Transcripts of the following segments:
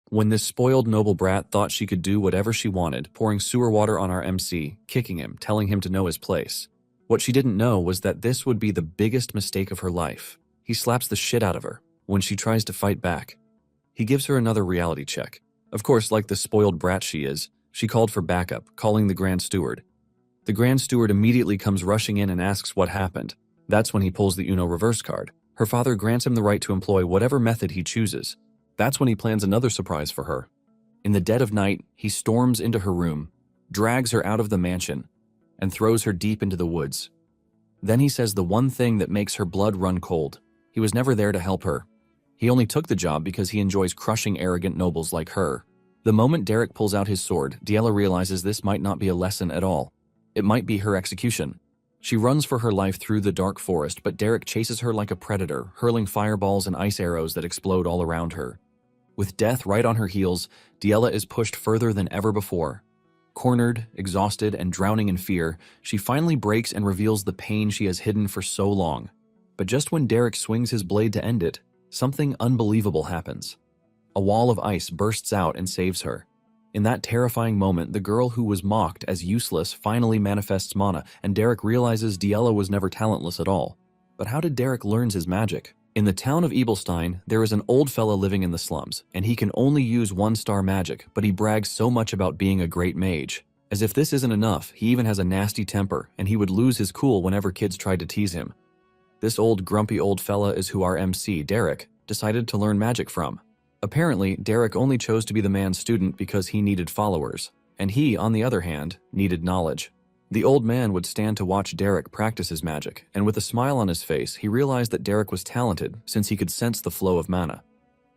When this spoiled noble brat thought she could do whatever she wanted, pouring sewer water on our MC, kicking him, telling him to know his place. What she didn't know was that this would be the biggest mistake of her life. He slaps the shit out of her when she tries to fight back. He gives her another reality check. Of course, like the spoiled brat she is, she called for backup, calling the Grand Steward. The Grand Steward immediately comes rushing in and asks what happened. That's when he pulls the Uno reverse card. Her father grants him the right to employ whatever method he chooses. That's when he plans another surprise for her. In the dead of night, he storms into her room, drags her out of the mansion, and throws her deep into the woods. Then he says the one thing that makes her blood run cold. He was never there to help her. He only took the job because he enjoys crushing arrogant nobles like her. The moment Derek pulls out his sword, Diella realizes this might not be a lesson at all. It might be her execution. She runs for her life through the dark forest, but Derek chases her like a predator, hurling fireballs and ice arrows that explode all around her. With death right on her heels, Diella is pushed further than ever before. Cornered, exhausted, and drowning in fear, she finally breaks and reveals the pain she has hidden for so long. But just when Derek swings his blade to end it, something unbelievable happens. A wall of ice bursts out and saves her. In that terrifying moment, the girl who was mocked as useless finally manifests mana, and Derek realizes Diella was never talentless at all. But how did Derek learn his magic? In the town of Ebelstein, there is an old fella living in the slums, and he can only use one-star magic, but he brags so much about being a great mage. As if this isn't enough, he even has a nasty temper, and he would lose his cool whenever kids tried to tease him. This grumpy old fella is who our MC, Derek, decided to learn magic from. Apparently, Derek only chose to be the man's student because he needed followers, and he, on the other hand, needed knowledge. The old man would stand to watch Derek practice his magic, and with a smile on his face, he realized that Derek was talented since he could sense the flow of mana.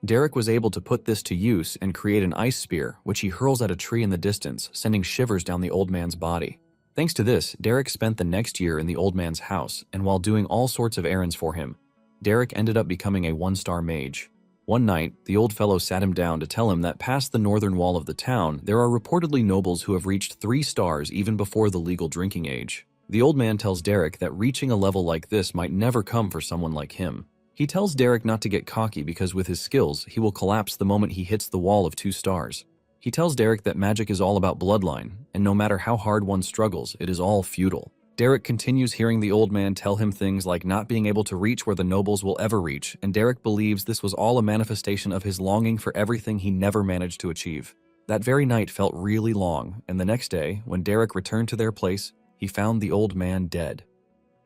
Derek was able to put this to use and create an ice spear, which he hurls at a tree in the distance, sending shivers down the old man's body. Thanks to this, Derek spent the next year in the old man's house, and while doing all sorts of errands for him, Derek ended up becoming a one-star mage. One night, the old fellow sat him down to tell him that past the northern wall of the town, there are reportedly nobles who have reached 3 stars even before the legal drinking age. The old man tells Derek that reaching a level like this might never come for someone like him. He tells Derek not to get cocky because with his skills, he will collapse the moment he hits the wall of 2 stars. He tells Derek that magic is all about bloodline, and no matter how hard one struggles, it is all futile. Derek continues hearing the old man tell him things like not being able to reach where the nobles will ever reach, and Derek believes this was all a manifestation of his longing for everything he never managed to achieve. That very night felt really long, and the next day, when Derek returned to their place, he found the old man dead.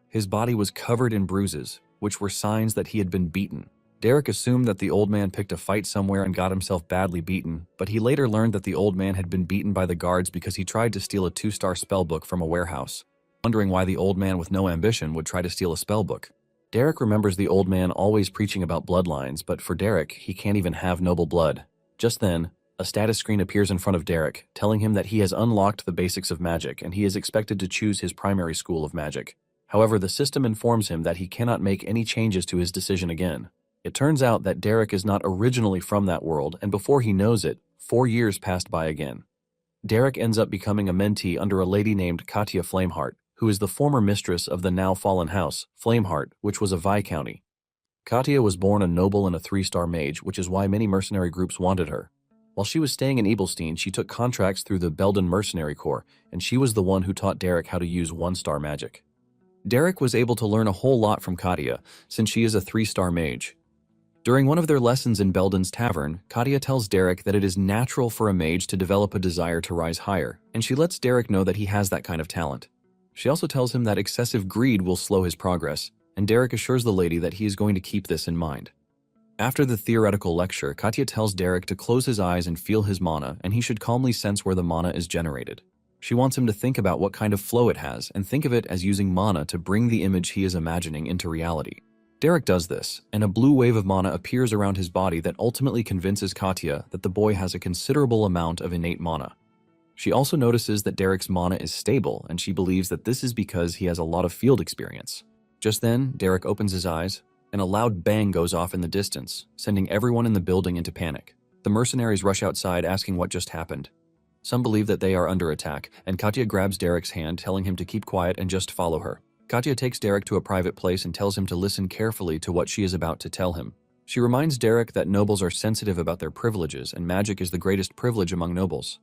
His body was covered in bruises, which were signs that he had been beaten. Derek assumed that the old man picked a fight somewhere and got himself badly beaten, but he later learned that the old man had been beaten by the guards because he tried to steal a 2-star spellbook from a warehouse. Wondering why the old man with no ambition would try to steal a spellbook. Derek remembers the old man always preaching about bloodlines, but for Derek, he can't even have noble blood. Just then, a status screen appears in front of Derek, telling him that he has unlocked the basics of magic and he is expected to choose his primary school of magic. However, the system informs him that he cannot make any changes to his decision again. It turns out that Derek is not originally from that world, and before he knows it, 4 years passed by again. Derek ends up becoming a mentee under a lady named Katya Flameheart, who is the former mistress of the now-fallen house, Flameheart, which was a viscounty. Katya was born a noble and a 3-star mage, which is why many mercenary groups wanted her. While she was staying in Ebelstein, she took contracts through the Belden Mercenary Corps, and she was the one who taught Derek how to use 1-star magic. Derek was able to learn a whole lot from Katya, since she is a 3-star mage. During one of their lessons in Belden's tavern, Katya tells Derek that it is natural for a mage to develop a desire to rise higher, and she lets Derek know that he has that kind of talent. She also tells him that excessive greed will slow his progress, and Derek assures the lady that he is going to keep this in mind. After the theoretical lecture, Katya tells Derek to close his eyes and feel his mana, and he should calmly sense where the mana is generated. She wants him to think about what kind of flow it has, and think of it as using mana to bring the image he is imagining into reality. Derek does this, and a blue wave of mana appears around his body that ultimately convinces Katya that the boy has a considerable amount of innate mana. She also notices that Derek's mana is stable, and she believes that this is because he has a lot of field experience. Just then, Derek opens his eyes, and a loud bang goes off in the distance, sending everyone in the building into panic. The mercenaries rush outside asking what just happened. Some believe that they are under attack, and Katya grabs Derek's hand, telling him to keep quiet and just follow her. Katya takes Derek to a private place and tells him to listen carefully to what she is about to tell him. She reminds Derek that nobles are sensitive about their privileges and magic is the greatest privilege among nobles.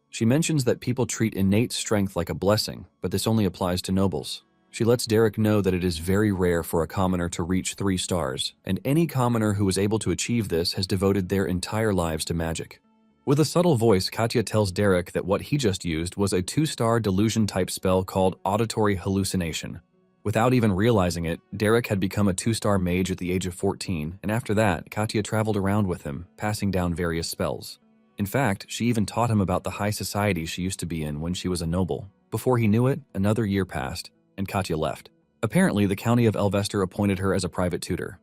She mentions that people treat innate strength like a blessing, but this only applies to nobles. She lets Derek know that it is very rare for a commoner to reach 3 stars, and any commoner who is able to achieve this has devoted their entire lives to magic. With a subtle voice, Katya tells Derek that what he just used was a 2-star delusion-type spell called Auditory Hallucination. Without even realizing it, Derek had become a 2-star mage at the age of 14, and after that, Katya traveled around with him, passing down various spells. In fact, she even taught him about the high society she used to be in when she was a noble. Before he knew it, another year passed, and Katya left. Apparently, the county of Elvester appointed her as a private tutor.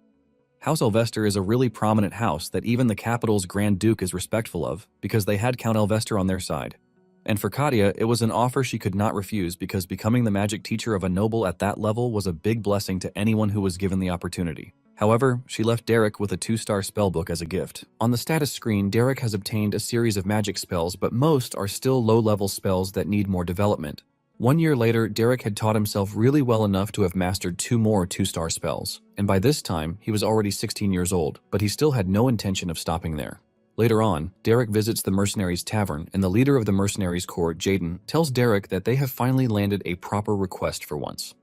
House Elvester is a really prominent house that even the capital's Grand Duke is respectful of, because they had Count Elvester on their side. And for Katya, it was an offer she could not refuse because becoming the magic teacher of a noble at that level was a big blessing to anyone who was given the opportunity. However, she left Derek with a 2-star spellbook as a gift. On the status screen, Derek has obtained a series of magic spells, but most are still low-level spells that need more development. 1 year later, Derek had taught himself really well enough to have mastered 2 more 2-star spells, and by this time, he was already 16 years old, but he still had no intention of stopping there. Later on, Derek visits the mercenaries' tavern, and the leader of the mercenaries' corps, Jaden, tells Derek that they have finally landed a proper request for once.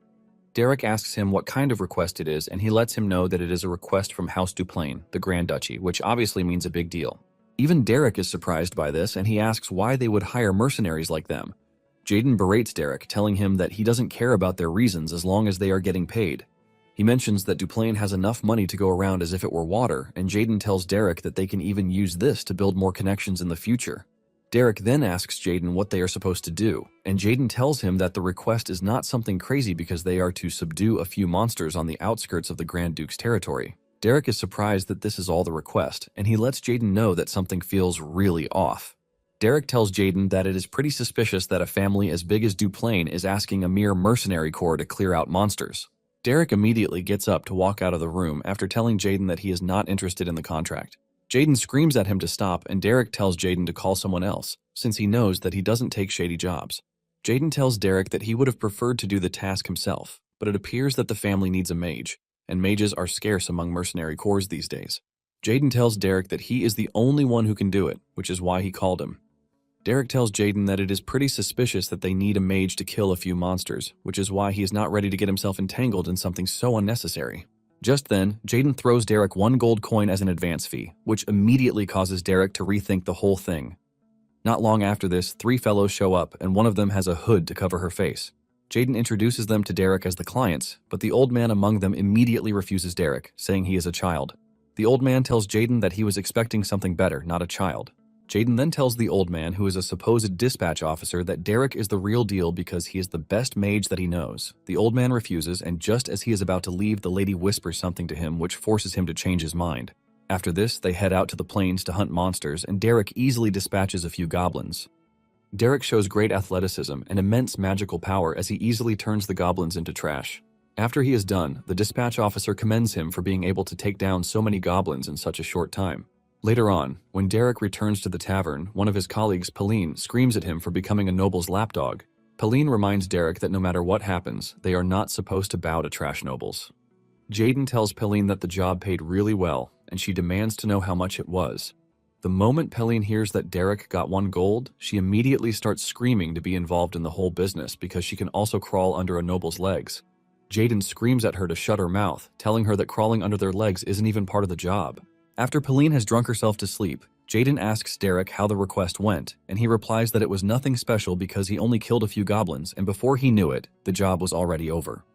Derek asks him what kind of request it is, and he lets him know that it is a request from House Duplain, the Grand Duchy, which obviously means a big deal. Even Derek is surprised by this, and he asks why they would hire mercenaries like them. Jaden berates Derek, telling him that he doesn't care about their reasons as long as they are getting paid. He mentions that Duplain has enough money to go around as if it were water, and Jaden tells Derek that they can even use this to build more connections in the future. Derek then asks Jaden what they are supposed to do, and Jaden tells him that the request is not something crazy because they are to subdue a few monsters on the outskirts of the Grand Duke's territory. Derek is surprised that this is all the request, and he lets Jaden know that something feels really off. Derek tells Jaden that it is pretty suspicious that a family as big as Duplain is asking a mere mercenary corps to clear out monsters. Derek immediately gets up to walk out of the room after telling Jaden that he is not interested in the contract. Jaden screams at him to stop, and Derek tells Jaden to call someone else, since he knows that he doesn't take shady jobs. Jaden tells Derek that he would have preferred to do the task himself, but it appears that the family needs a mage, and mages are scarce among mercenary corps these days. Jaden tells Derek that he is the only one who can do it, which is why he called him. Derek tells Jaden that it is pretty suspicious that they need a mage to kill a few monsters, which is why he is not ready to get himself entangled in something so unnecessary. Just then, Jaden throws Derek 1 gold coin as an advance fee, which immediately causes Derek to rethink the whole thing. Not long after this, 3 fellows show up, and one of them has a hood to cover her face. Jaden introduces them to Derek as the clients, but the old man among them immediately refuses Derek, saying he is a child. The old man tells Jaden that he was expecting something better, not a child. Jaden then tells the old man, who is a supposed dispatch officer, that Derek is the real deal because he is the best mage that he knows. The old man refuses, and just as he is about to leave, the lady whispers something to him which forces him to change his mind. After this, they head out to the plains to hunt monsters, and Derek easily dispatches a few goblins. Derek shows great athleticism and immense magical power as he easily turns the goblins into trash. After he is done, the dispatch officer commends him for being able to take down so many goblins in such a short time. Later on, when Derek returns to the tavern, one of his colleagues, Pauline, screams at him for becoming a noble's lapdog. Pauline reminds Derek that no matter what happens, they are not supposed to bow to trash nobles. Jaden tells Pauline that the job paid really well, and she demands to know how much it was. The moment Pauline hears that Derek got 1 gold, she immediately starts screaming to be involved in the whole business because she can also crawl under a noble's legs. Jaden screams at her to shut her mouth, telling her that crawling under their legs isn't even part of the job. After Pauline has drunk herself to sleep, Jaden asks Derek how the request went, and he replies that it was nothing special because he only killed a few goblins, and before he knew it, the job was already over.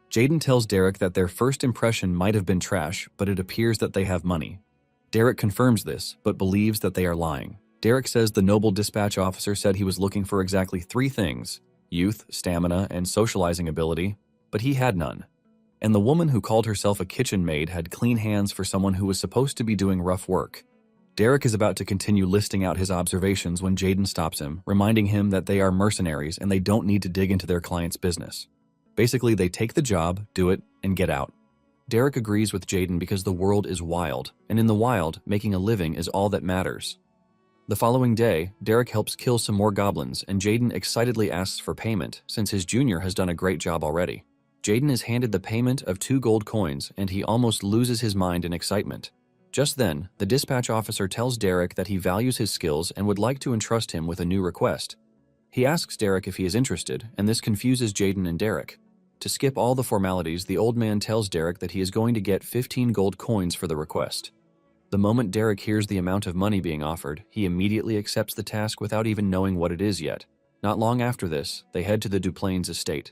Jaden tells Derek that their first impression might have been trash, but it appears that they have money. Derek confirms this, but believes that they are lying. Derek says the noble dispatch officer said he was looking for exactly 3 things: youth, stamina, and socializing ability, but he had none. And the woman who called herself a kitchen maid had clean hands for someone who was supposed to be doing rough work. Derek is about to continue listing out his observations when Jaden stops him, reminding him that they are mercenaries and they don't need to dig into their client's business. Basically, they take the job, do it, and get out. Derek agrees with Jaden because the world is wild, and in the wild, making a living is all that matters. The following day, Derek helps kill some more goblins, and Jaden excitedly asks for payment since his junior has done a great job already. Jaden is handed the payment of 2 gold coins and he almost loses his mind in excitement. Just then, the dispatch officer tells Derek that he values his skills and would like to entrust him with a new request. He asks Derek if he is interested, and this confuses Jaden and Derek. To skip all the formalities, the old man tells Derek that he is going to get 15 gold coins for the request. The moment Derek hears the amount of money being offered, he immediately accepts the task without even knowing what it is yet. Not long after this, they head to the Duplain's estate.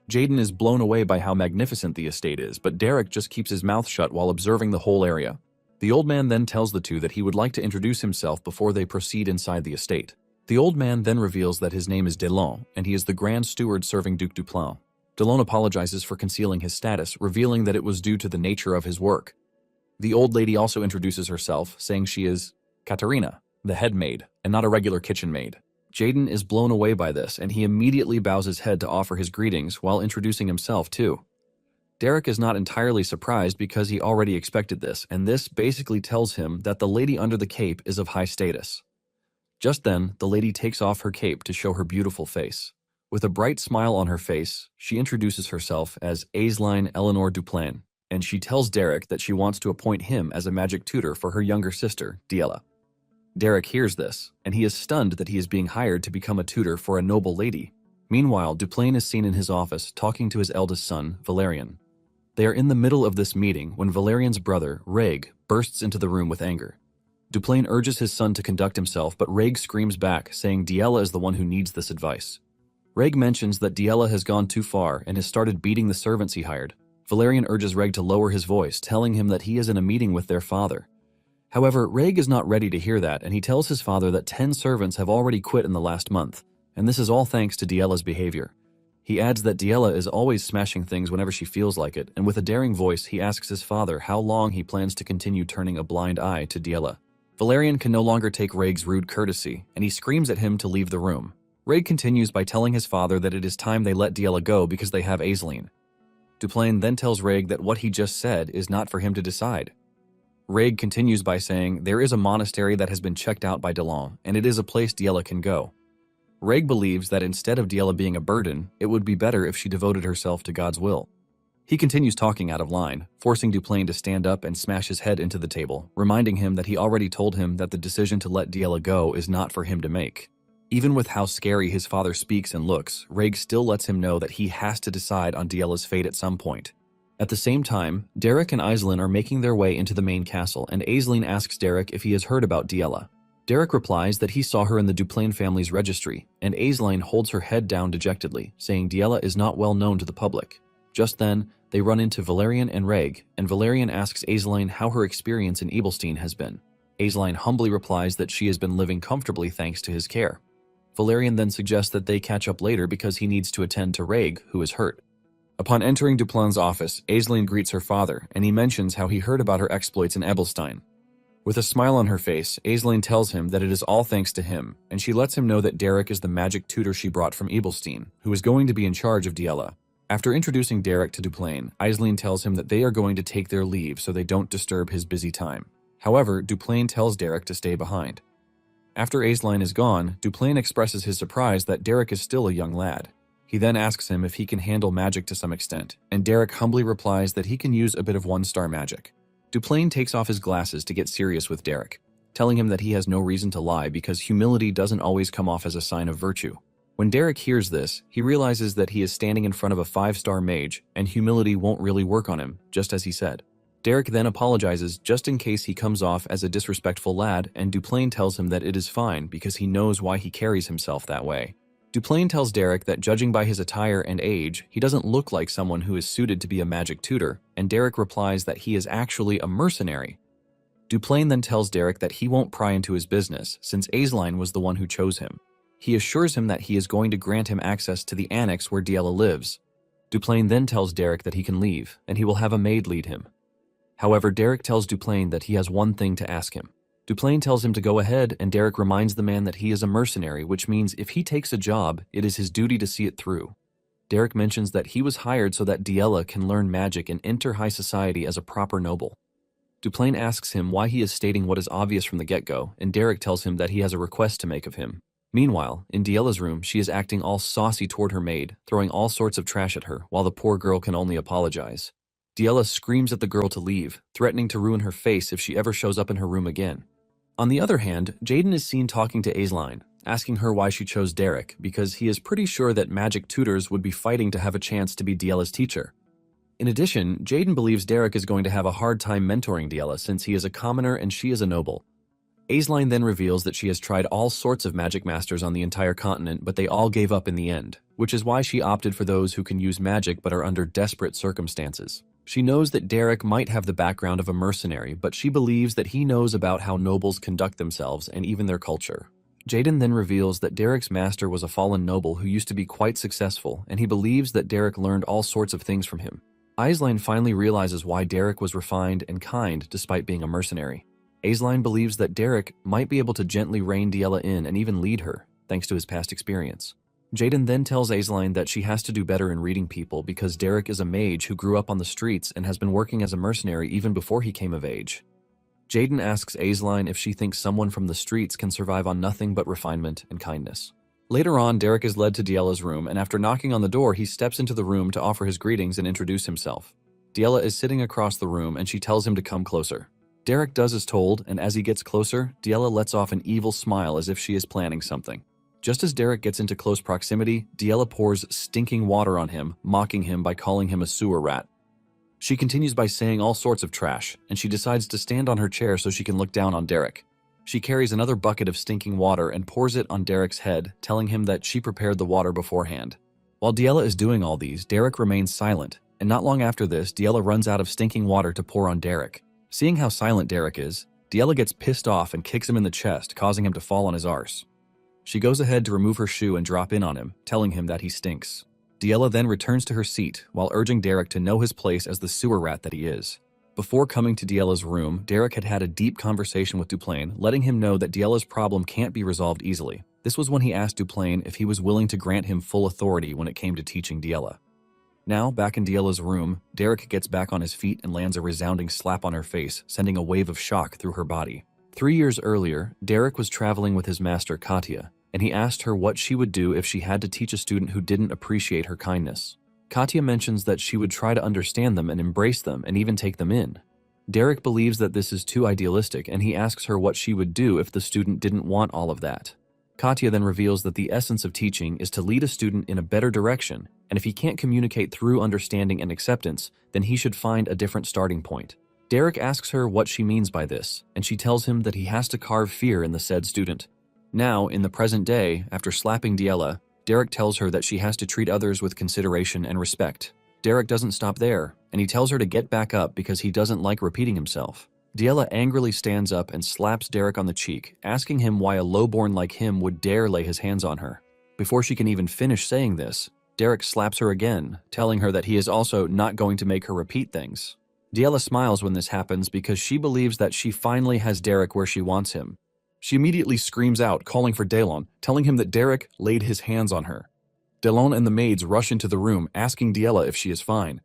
Jaden is blown away by how magnificent the estate is, but Derek just keeps his mouth shut while observing the whole area. The old man then tells the two that he would like to introduce himself before they proceed inside the estate. The old man then reveals that his name is Delon, and he is the Grand Steward serving Duc Duplain. Delon apologizes for concealing his status, revealing that it was due to the nature of his work. The old lady also introduces herself, saying she is Katerina, the head maid, and not a regular kitchen maid. Jaden is blown away by this, and he immediately bows his head to offer his greetings while introducing himself too. Derek is not entirely surprised because he already expected this, and this basically tells him that the lady under the cape is of high status. Just then, the lady takes off her cape to show her beautiful face. With a bright smile on her face, she introduces herself as Aisline Eleanor Duplain, and she tells Derek that she wants to appoint him as a magic tutor for her younger sister, Diella. Derek hears this, and he is stunned that he is being hired to become a tutor for a noble lady. Meanwhile, Duplain is seen in his office talking to his eldest son, Valerian. They are in the middle of this meeting when Valerian's brother, Reg, bursts into the room with anger. Duplain urges his son to conduct himself, but Reg screams back, saying Diella is the one who needs this advice. Reg mentions that Diella has gone too far and has started beating the servants he hired. Valerian urges Reg to lower his voice, telling him that he is in a meeting with their father. However, Reg is not ready to hear that, and he tells his father that 10 servants have already quit in the last month, and this is all thanks to Diella's behavior. He adds that Diella is always smashing things whenever she feels like it, and with a daring voice, he asks his father how long he plans to continue turning a blind eye to Diella. Valerian can no longer take Reg's rude courtesy, and he screams at him to leave the room. Reg continues by telling his father that it is time they let Diella go because they have Aisline. Duplain then tells Reg that what he just said is not for him to decide. Reg continues by saying there is a monastery that has been checked out by Delon, and it is a place Diella can go. Reg believes that instead of Diella being a burden, it would be better if she devoted herself to God's will. He continues talking out of line, forcing Duplain to stand up and smash his head into the table, reminding him that he already told him that the decision to let Diella go is not for him to make. Even with how scary his father speaks and looks, Reg still lets him know that he has to decide on Diella's fate at some point. At the same time, Derek and Aisline are making their way into the main castle, and Aisline asks Derek if he has heard about Diella. Derek replies that he saw her in the Duplain family's registry, and Aisline holds her head down dejectedly, saying Diella is not well known to the public. Just then, they run into Valerian and Reg, and Valerian asks Aisline how her experience in Ebelstein has been. Aisline humbly replies that she has been living comfortably thanks to his care. Valerian then suggests that they catch up later because he needs to attend to Reg, who is hurt. Upon entering Duplain's office, Aisline greets her father, and he mentions how he heard about her exploits in Ebelstein. With a smile on her face, Aisline tells him that it is all thanks to him, and she lets him know that Derek is the magic tutor she brought from Ebelstein, who is going to be in charge of Diella. After introducing Derek to Duplain, Aisline tells him that they are going to take their leave so they don't disturb his busy time. However, Duplain tells Derek to stay behind. After Aisline is gone, Duplain expresses his surprise that Derek is still a young lad. He then asks him if he can handle magic to some extent, and Derek humbly replies that he can use a bit of one-star magic. Duplain takes off his glasses to get serious with Derek, telling him that he has no reason to lie because humility doesn't always come off as a sign of virtue. When Derek hears this, he realizes that he is standing in front of a 5-star mage, and humility won't really work on him, just as he said. Derek then apologizes just in case he comes off as a disrespectful lad, and Duplain tells him that it is fine because he knows why he carries himself that way. Duplain tells Derek that judging by his attire and age, he doesn't look like someone who is suited to be a magic tutor, and Derek replies that he is actually a mercenary. Duplain then tells Derek that he won't pry into his business, since Aisline was the one who chose him. He assures him that he is going to grant him access to the annex where Diella lives. Duplain then tells Derek that he can leave, and he will have a maid lead him. However, Derek tells Duplain that he has one thing to ask him. Duplain tells him to go ahead, and Derek reminds the man that he is a mercenary, which means if he takes a job, it is his duty to see it through. Derek mentions that he was hired so that Diella can learn magic and enter high society as a proper noble. Duplain asks him why he is stating what is obvious from the get-go, and Derek tells him that he has a request to make of him. Meanwhile, in Diela's room, she is acting all saucy toward her maid, throwing all sorts of trash at her, while the poor girl can only apologize. Diela screams at the girl to leave, threatening to ruin her face if she ever shows up in her room again. On the other hand, Jaden is seen talking to Aisline, asking her why she chose Derek, because he is pretty sure that magic tutors would be fighting to have a chance to be Diela's teacher. In addition, Jaden believes Derek is going to have a hard time mentoring Diela since he is a commoner and she is a noble. Aisline then reveals that she has tried all sorts of magic masters on the entire continent, but they all gave up in the end, which is why she opted for those who can use magic but are under desperate circumstances. She knows that Derek might have the background of a mercenary, but she believes that he knows about how nobles conduct themselves and even their culture. Jaden then reveals that Derek's master was a fallen noble who used to be quite successful, and he believes that Derek learned all sorts of things from him. Aisline finally realizes why Derek was refined and kind despite being a mercenary. Aisline believes that Derek might be able to gently rein Diela in and even lead her, thanks to his past experience. Jaden then tells Aisline that she has to do better in reading people because Derek is a mage who grew up on the streets and has been working as a mercenary even before he came of age. Jaden asks Aisline if she thinks someone from the streets can survive on nothing but refinement and kindness. Later on, Derek is led to Diela's room, and after knocking on the door, he steps into the room to offer his greetings and introduce himself. Diela is sitting across the room, and she tells him to come closer. Derek does as told, and as he gets closer, Diela lets off an evil smile as if she is planning something. Just as Derek gets into close proximity, Diela pours stinking water on him, mocking him by calling him a sewer rat. She continues by saying all sorts of trash, and she decides to stand on her chair so she can look down on Derek. She carries another bucket of stinking water and pours it on Derek's head, telling him that she prepared the water beforehand. While Diela is doing all these, Derek remains silent, and not long after this, Diela runs out of stinking water to pour on Derek. Seeing how silent Derek is, Diela gets pissed off and kicks him in the chest, causing him to fall on his arse. She goes ahead to remove her shoe and drop in on him, telling him that he stinks. Diela then returns to her seat, while urging Derek to know his place as the sewer rat that he is. Before coming to Diela's room, Derek had had a deep conversation with Duplain, letting him know that Diela's problem can't be resolved easily. This was when he asked Duplain if he was willing to grant him full authority when it came to teaching Diela. Now, back in Diela's room, Derek gets back on his feet and lands a resounding slap on her face, sending a wave of shock through her body. 3 years earlier, Derek was traveling with his master Katya, and he asked her what she would do if she had to teach a student who didn't appreciate her kindness. Katya mentions that she would try to understand them and embrace them and even take them in. Derek believes that this is too idealistic, and he asks her what she would do if the student didn't want all of that. Katya then reveals that the essence of teaching is to lead a student in a better direction, and if he can't communicate through understanding and acceptance, then he should find a different starting point. Derek asks her what she means by this, and she tells him that he has to carve fear in the said student. Now, in the present day, after slapping Diela, Derek tells her that she has to treat others with consideration and respect. Derek doesn't stop there, and he tells her to get back up because he doesn't like repeating himself. Diela angrily stands up and slaps Derek on the cheek, asking him why a lowborn like him would dare lay his hands on her. Before she can even finish saying this, Derek slaps her again, telling her that he is also not going to make her repeat things. Diela smiles when this happens because she believes that she finally has Derek where she wants him. She immediately screams out, calling for Delon, telling him that Derek laid his hands on her. Delon and the maids rush into the room, asking Diela if she is fine.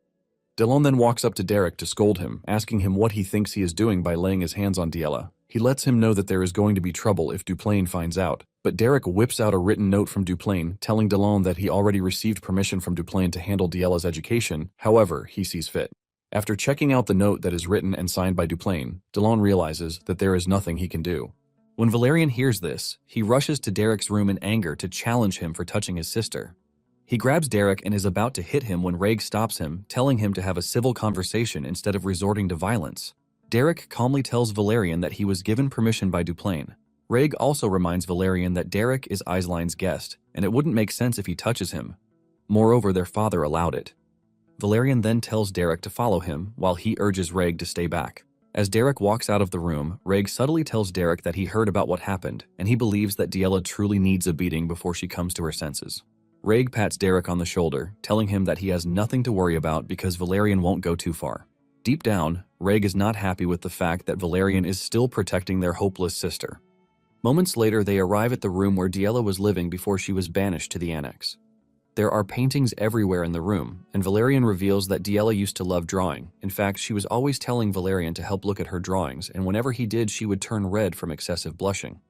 Delon then walks up to Derek to scold him, asking him what he thinks he is doing by laying his hands on Diela. He lets him know that there is going to be trouble if Duplain finds out, but Derek whips out a written note from Duplain, telling Delon that he already received permission from Duplain to handle Diela's education, however he sees fit. After checking out the note that is written and signed by Duplain, Delon realizes that there is nothing he can do. When Valerian hears this, he rushes to Derek's room in anger to challenge him for touching his sister. He grabs Derek and is about to hit him when Reg stops him, telling him to have a civil conversation instead of resorting to violence. Derek calmly tells Valerian that he was given permission by Duplain. Reg also reminds Valerian that Derek is Aisline's guest, and it wouldn't make sense if he touches him. Moreover, their father allowed it. Valerian then tells Derek to follow him, while he urges Reg to stay back. As Derek walks out of the room, Reg subtly tells Derek that he heard about what happened, and he believes that Diela truly needs a beating before she comes to her senses. Reg pats Derek on the shoulder, telling him that he has nothing to worry about because Valerian won't go too far. Deep down, Reg is not happy with the fact that Valerian is still protecting their hopeless sister. Moments later, they arrive at the room where Diela was living before she was banished to the annex. There are paintings everywhere in the room, and Valerian reveals that Diela used to love drawing. In fact, she was always telling Valerian to help look at her drawings, and whenever he did, she would turn red from excessive blushing.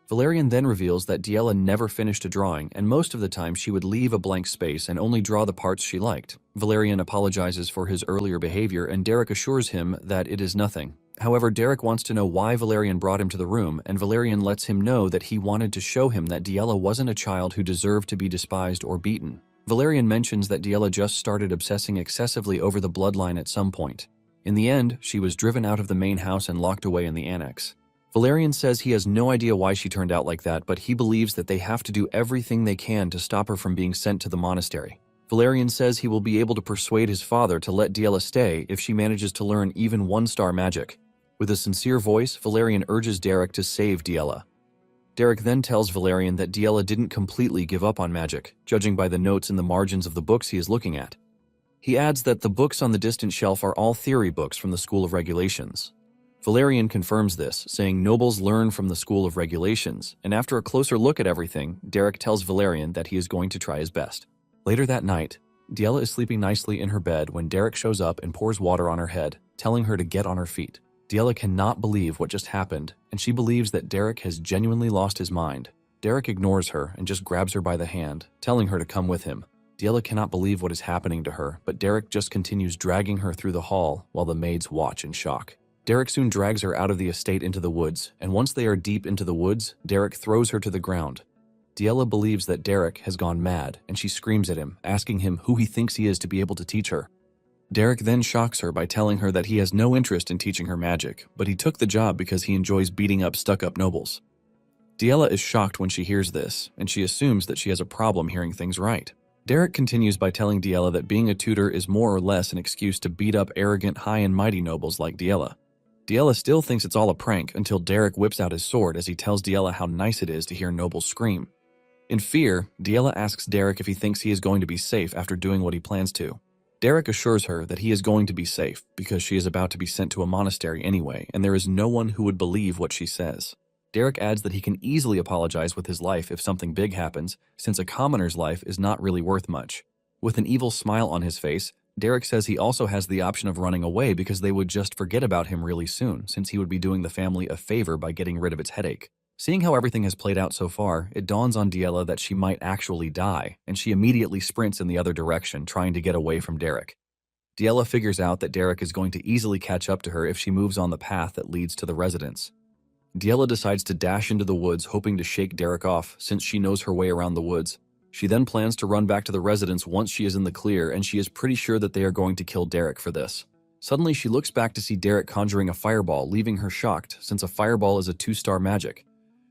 Valerian then reveals that Diela never finished a drawing, and most of the time she would leave a blank space and only draw the parts she liked. Valerian apologizes for his earlier behavior, and Derek assures him that it is nothing. However, Derek wants to know why Valerian brought him to the room, and Valerian lets him know that he wanted to show him that Diela wasn't a child who deserved to be despised or beaten. Valerian mentions that Diela just started obsessing excessively over the bloodline at some point. In the end, she was driven out of the main house and locked away in the annex. Valerian says he has no idea why she turned out like that, but he believes that they have to do everything they can to stop her from being sent to the monastery. Valerian says he will be able to persuade his father to let Diela stay if she manages to learn even one-star magic. With a sincere voice, Valerian urges Derek to save Diela. Derek then tells Valerian that Diela didn't completely give up on magic, judging by the notes in the margins of the books he is looking at. He adds that the books on the distant shelf are all theory books from the School of Regulations. Valerian confirms this, saying nobles learn from the School of Regulations, and after a closer look at everything, Derek tells Valerian that he is going to try his best. Later that night, Diela is sleeping nicely in her bed when Derek shows up and pours water on her head, telling her to get on her feet. Diela cannot believe what just happened, and she believes that Derek has genuinely lost his mind. Derek ignores her and just grabs her by the hand, telling her to come with him. Diela cannot believe what is happening to her, but Derek just continues dragging her through the hall while the maids watch in shock. Derek soon drags her out of the estate into the woods, and once they are deep into the woods, Derek throws her to the ground. Diela believes that Derek has gone mad, and she screams at him, asking him who he thinks he is to be able to teach her. Derek then shocks her by telling her that he has no interest in teaching her magic, but he took the job because he enjoys beating up stuck-up nobles. Diela is shocked when she hears this, and she assumes that she has a problem hearing things right. Derek continues by telling Diela that being a tutor is more or less an excuse to beat up arrogant, high and mighty nobles like Diela. Diela still thinks it's all a prank until Derek whips out his sword as he tells Diela how nice it is to hear nobles scream. In fear, Diela asks Derek if he thinks he is going to be safe after doing what he plans to. Derek assures her that he is going to be safe because she is about to be sent to a monastery anyway, and there is no one who would believe what she says. Derek adds that he can easily apologize with his life if something big happens, since a commoner's life is not really worth much. With an evil smile on his face, Derek says he also has the option of running away because they would just forget about him really soon, since he would be doing the family a favor by getting rid of its headache. Seeing how everything has played out so far, it dawns on Diela that she might actually die, and she immediately sprints in the other direction, trying to get away from Derek. Diela figures out that Derek is going to easily catch up to her if she moves on the path that leads to the residence. Diela decides to dash into the woods, hoping to shake Derek off, since she knows her way around the woods. She then plans to run back to the residence once she is in the clear, and she is pretty sure that they are going to kill Derek for this. Suddenly, she looks back to see Derek conjuring a fireball, leaving her shocked, since a fireball is a 2-star magic.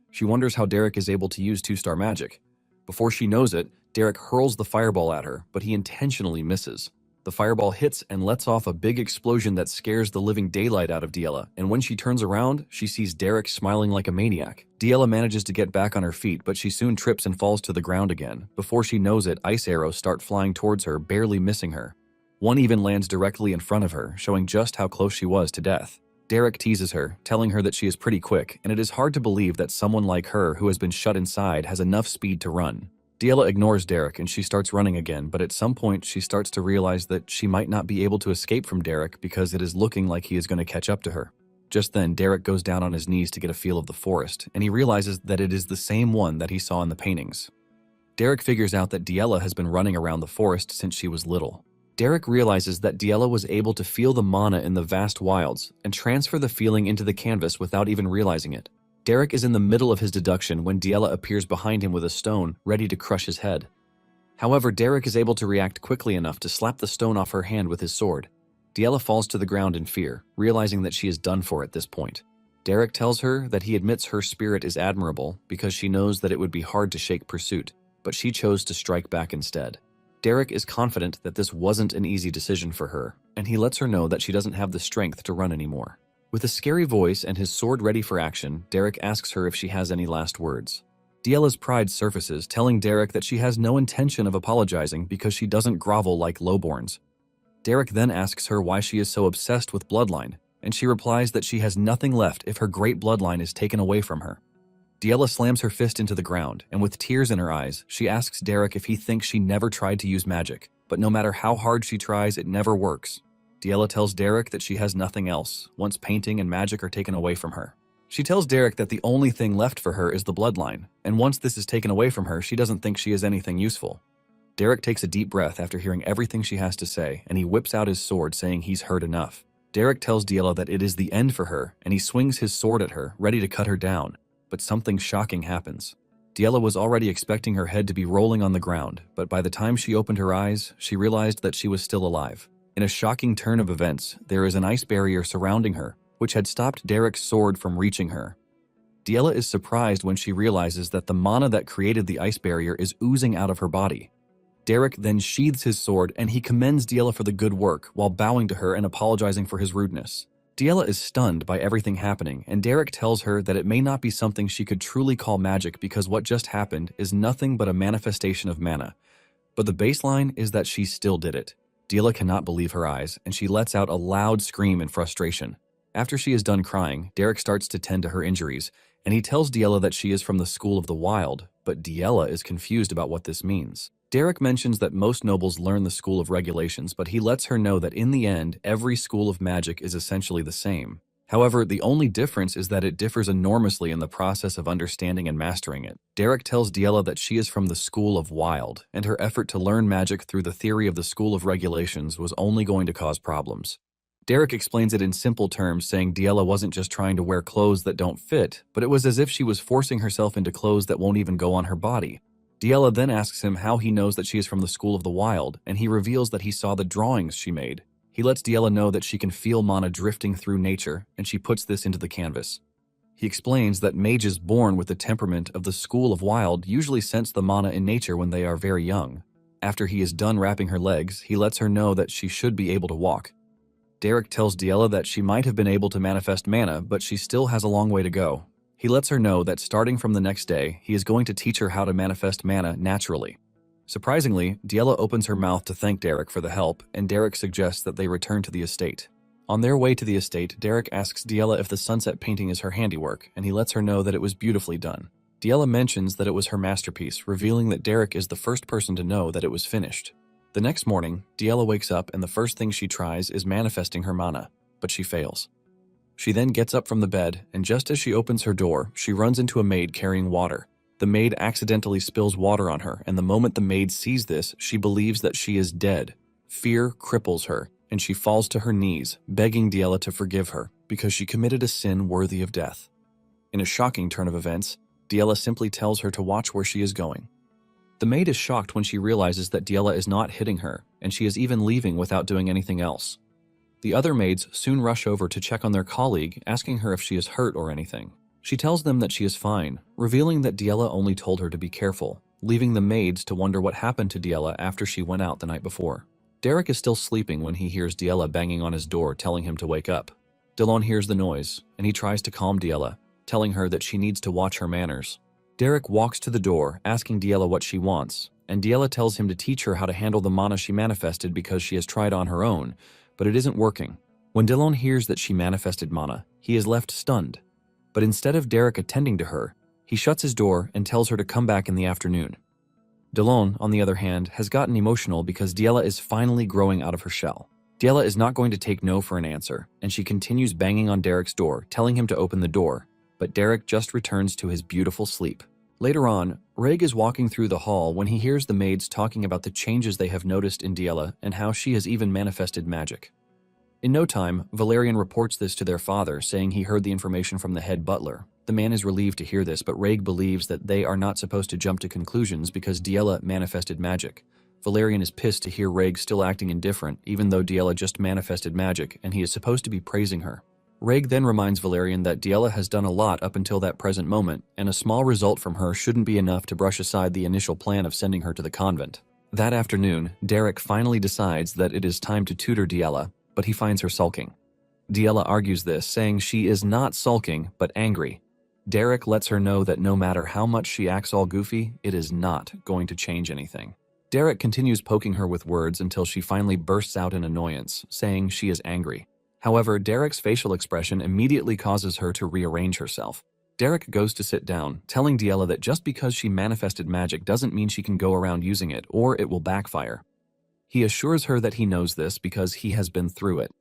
She wonders how Derek is able to use 2-star magic. Before she knows it, Derek hurls the fireball at her, but he intentionally misses. The fireball hits and lets off a big explosion that scares the living daylight out of Diela, and when she turns around, she sees Derek smiling like a maniac. Diela manages to get back on her feet, but she soon trips and falls to the ground again. Before she knows it, ice arrows start flying towards her, barely missing her. One even lands directly in front of her, showing just how close she was to death. Derek teases her, telling her that she is pretty quick, and it is hard to believe that someone like her who has been shut inside has enough speed to run. Diela ignores Derek and she starts running again, but at some point she starts to realize that she might not be able to escape from Derek because it is looking like he is going to catch up to her. Just then, Derek goes down on his knees to get a feel of the forest, and he realizes that it is the same one that he saw in the paintings. Derek figures out that Diela has been running around the forest since she was little. Derek realizes that Diela was able to feel the mana in the vast wilds and transfer the feeling into the canvas without even realizing it. Derek is in the middle of his deduction when Diela appears behind him with a stone, ready to crush his head. However, Derek is able to react quickly enough to slap the stone off her hand with his sword. Diela falls to the ground in fear, realizing that she is done for at this point. Derek tells her that he admits her spirit is admirable because she knows that it would be hard to shake pursuit, but she chose to strike back instead. Derek is confident that this wasn't an easy decision for her, and he lets her know that she doesn't have the strength to run anymore. With a scary voice and his sword ready for action, Derek asks her if she has any last words. Diela's pride surfaces, telling Derek that she has no intention of apologizing because she doesn't grovel like lowborns. Derek then asks her why she is so obsessed with bloodline, and she replies that she has nothing left if her great bloodline is taken away from her. Diela slams her fist into the ground, and with tears in her eyes, she asks Derek if he thinks she never tried to use magic, but no matter how hard she tries, it never works. Diela tells Derek that she has nothing else, once painting and magic are taken away from her. She tells Derek that the only thing left for her is the bloodline, and once this is taken away from her, she doesn't think she is anything useful. Derek takes a deep breath after hearing everything she has to say, and he whips out his sword saying he's heard enough. Derek tells Diela that it is the end for her, and he swings his sword at her, ready to cut her down. But something shocking happens. Diela was already expecting her head to be rolling on the ground, but by the time she opened her eyes, she realized that she was still alive. In a shocking turn of events, there is an ice barrier surrounding her, which had stopped Derek's sword from reaching her. Diela is surprised when she realizes that the mana that created the ice barrier is oozing out of her body. Derek then sheathes his sword and he commends Diela for the good work while bowing to her and apologizing for his rudeness. Diela is stunned by everything happening, and Derek tells her that it may not be something she could truly call magic because what just happened is nothing but a manifestation of mana. But the baseline is that she still did it. Diela cannot believe her eyes, and she lets out a loud scream in frustration. After she is done crying, Derek starts to tend to her injuries, and he tells Diela that she is from the School of the Wild, but Diela is confused about what this means. Derek mentions that most nobles learn the School of Regulations, but he lets her know that in the end, every school of magic is essentially the same. However, the only difference is that it differs enormously in the process of understanding and mastering it. Derek tells Diela that she is from the School of Wild, and her effort to learn magic through the theory of the School of Regulations was only going to cause problems. Derek explains it in simple terms, saying Diela wasn't just trying to wear clothes that don't fit, but it was as if she was forcing herself into clothes that won't even go on her body. Diela then asks him how he knows that she is from the School of the Wild, and he reveals that he saw the drawings she made. He lets Diela know that she can feel mana drifting through nature, and she puts this into the canvas. He explains that mages born with the temperament of the School of Wild usually sense the mana in nature when they are very young. After he is done wrapping her legs, he lets her know that she should be able to walk. Derek tells Diela that she might have been able to manifest mana, but she still has a long way to go. He lets her know that starting from the next day, he is going to teach her how to manifest mana naturally. Surprisingly, Diela opens her mouth to thank Derek for the help, and Derek suggests that they return to the estate. On their way to the estate, Derek asks Diela if the sunset painting is her handiwork, and he lets her know that it was beautifully done. Diela mentions that it was her masterpiece, revealing that Derek is the first person to know that it was finished. The next morning, Diela wakes up and the first thing she tries is manifesting her mana, but she fails. She then gets up from the bed, and just as she opens her door, she runs into a maid carrying water. The maid accidentally spills water on her, and the moment the maid sees this, she believes that she is dead. Fear cripples her, and she falls to her knees, begging Diela to forgive her, because she committed a sin worthy of death. In a shocking turn of events, Diela simply tells her to watch where she is going. The maid is shocked when she realizes that Diela is not hitting her, and she is even leaving without doing anything else. The other maids soon rush over to check on their colleague, asking her if she is hurt or anything. She tells them that she is fine, revealing that Diela only told her to be careful, leaving the maids to wonder what happened to Diela after she went out the night before. Derek is still sleeping when he hears Diela banging on his door, telling him to wake up. Delon hears the noise, and he tries to calm Diela, telling her that she needs to watch her manners. Derek walks to the door, asking Diela what she wants, and Diela tells him to teach her how to handle the mana she manifested because she has tried on her own, but it isn't working. When Delon hears that she manifested mana, he is left stunned. But instead of Derek attending to her, he shuts his door and tells her to come back in the afternoon. Delon, on the other hand, has gotten emotional because Diela is finally growing out of her shell. Diela is not going to take no for an answer, and she continues banging on Derek's door, telling him to open the door, but Derek just returns to his beautiful sleep. Later on, Reg is walking through the hall when he hears the maids talking about the changes they have noticed in Diela and how she has even manifested magic. In no time, Valerian reports this to their father, saying he heard the information from the head butler. The man is relieved to hear this, but Reg believes that they are not supposed to jump to conclusions because Diela manifested magic. Valerian is pissed to hear Reg still acting indifferent, even though Diela just manifested magic, and he is supposed to be praising her. Reg then reminds Valerian that Diela has done a lot up until that present moment, and a small result from her shouldn't be enough to brush aside the initial plan of sending her to the convent. That afternoon, Derek finally decides that it is time to tutor Diela, but he finds her sulking. Diela argues this, saying she is not sulking, but angry. Derek lets her know that no matter how much she acts all goofy, it is not going to change anything. Derek continues poking her with words until she finally bursts out in annoyance, saying she is angry. However, Derek's facial expression immediately causes her to rearrange herself. Derek goes to sit down, telling Diela that just because she manifested magic doesn't mean she can go around using it, or it will backfire. He assures her that he knows this because he has been through it.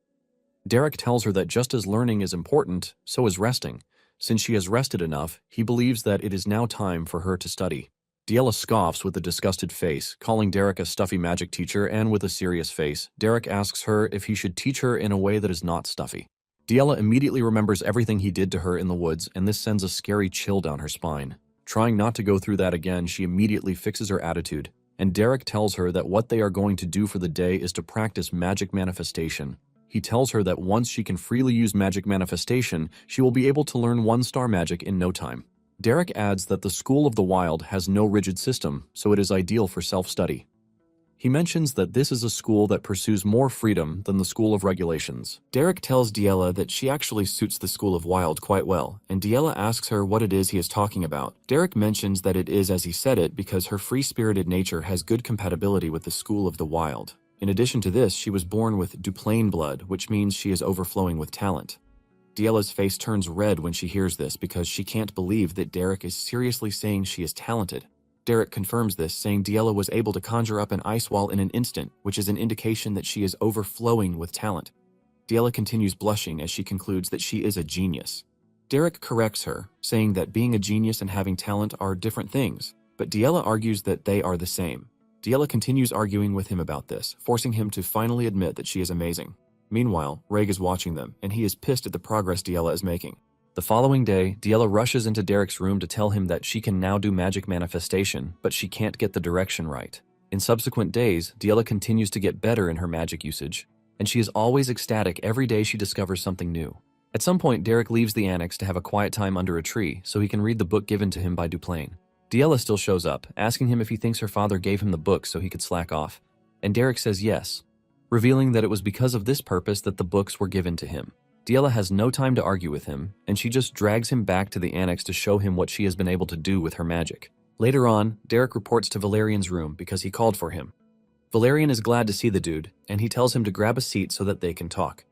Derek tells her that just as learning is important, so is resting, Since she has rested enough, he believes that it is now time for her to study. Diella scoffs with a disgusted face, calling Derek a stuffy magic teacher, and with a serious face, Derek asks her if he should teach her in a way that is not stuffy. Diella immediately remembers everything he did to her in the woods, and this sends a scary chill down her spine. Trying not to go through that again, she immediately fixes her attitude, and Derek tells her that what they are going to do for the day is to practice magic manifestation. He tells her that once she can freely use magic manifestation, she will be able to learn one-star magic in no time. Derek adds that the School of the Wild has no rigid system, so it is ideal for self-study. He mentions that this is a school that pursues more freedom than the School of Regulations. Derek tells Diella that she actually suits the School of Wild quite well, and Diella asks her what it is he is talking about. Derek mentions that it is as he said it because her free-spirited nature has good compatibility with the School of the Wild. In addition to this, she was born with Duplain blood, which means she is overflowing with talent. Diella's face turns red when she hears this because she can't believe that Derek is seriously saying she is talented. Derek confirms this, saying Diella was able to conjure up an ice wall in an instant, which is an indication that she is overflowing with talent. Diella continues blushing as she concludes that she is a genius. Derek corrects her, saying that being a genius and having talent are different things, but Diella argues that they are the same. Diella continues arguing with him about this, forcing him to finally admit that she is amazing. Meanwhile, Reg is watching them, and he is pissed at the progress Diella is making. The following day, Diella rushes into Derek's room to tell him that she can now do magic manifestation, but she can't get the direction right. In subsequent days, Diella continues to get better in her magic usage, and she is always ecstatic every day she discovers something new. At some point, Derek leaves the annex to have a quiet time under a tree so he can read the book given to him by Duplain. Diella still shows up, asking him if he thinks her father gave him the book so he could slack off, and Derek says yes, revealing that it was because of this purpose that the books were given to him. Diella has no time to argue with him, and she just drags him back to the annex to show him what she has been able to do with her magic. Later on, Derek reports to Valerian's room because he called for him. Valerian is glad to see the dude, and he tells him to grab a seat so that they can talk.